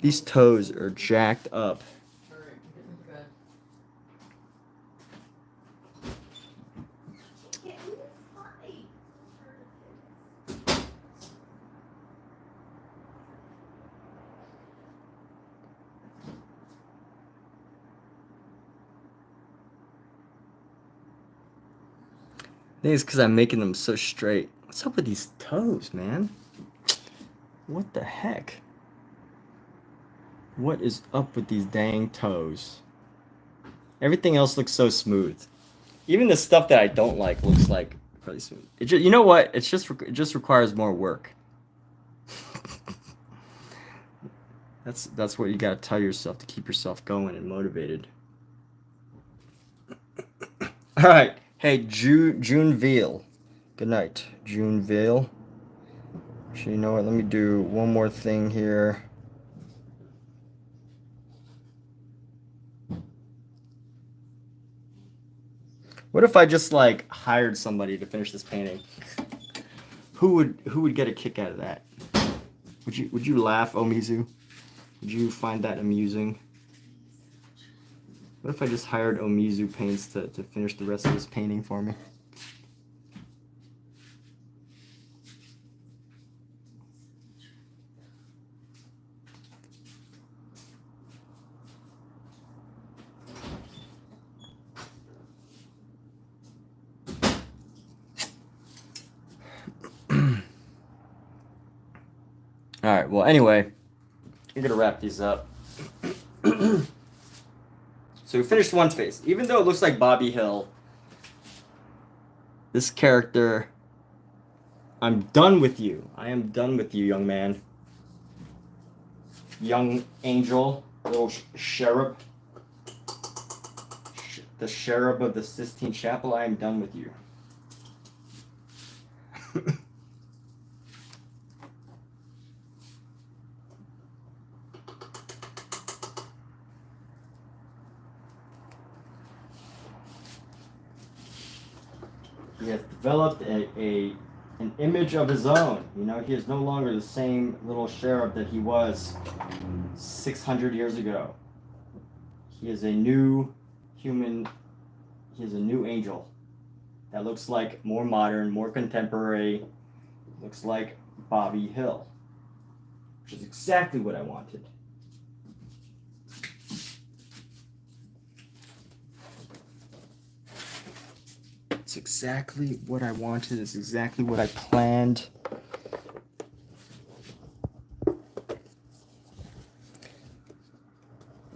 These toes are jacked up. All right, I'm getting into bed. I think it's because I'm making them so straight. What's up with these toes, man? What the heck? What is up with these dang toes? Everything else looks so smooth. Even the stuff that I don't like looks like pretty smooth. You know what? It just requires more work. That's what you gotta tell yourself to keep yourself going and motivated. All right. Hey, June Veal. Good night, June Veal. Actually, you know what? Let me do one more thing here. What if I just like hired somebody to finish this painting? Who would get a kick out of that? Would you laugh, Omizu? Would you find that amusing? What if I just hired Omizu Paints to finish the rest of this painting for me? All right, well, anyway, I'm gonna wrap these up. So we finished one face. Even though it looks like Bobby Hill, this character, I'm done with you. I am done with you, young man. Young angel, little cherub. The cherub of the Sistine Chapel, I am done with you. He has developed an image of his own. You know, he is no longer the same little cherub that he was 600 years ago. He is a new human. He is a new angel that looks like more modern, more contemporary. Looks like Bobby Hill, which is exactly what I wanted. It's exactly what I wanted. It's exactly what I planned.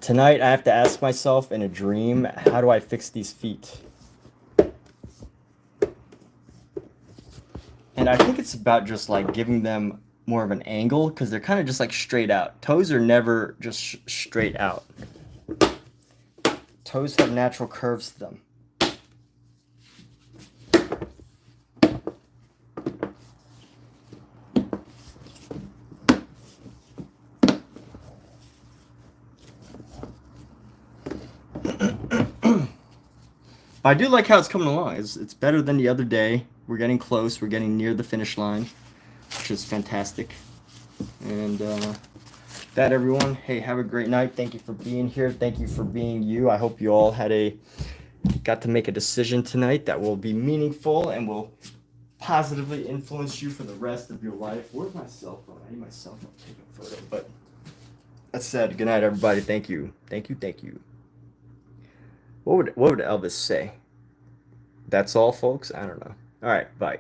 Tonight, I have to ask myself in a dream, how do I fix these feet? And I think it's about just like giving them more of an angle because they're kind of just like straight out. Toes are never just straight out. Toes have natural curves to them. I do like how it's coming along. It's better than the other day. We're getting close. We're getting near the finish line, which is fantastic. And that, everyone, hey, have a great night. Thank you for being here. Thank you for being you. I hope you all got to make a decision tonight that will be meaningful and will positively influence you for the rest of your life. Where's my cell phone? I need my cell phone to take a photo. But that said, good night, everybody. Thank you. Thank you. Thank you. What would Elvis say? That's all, folks? I don't know. All right, bye.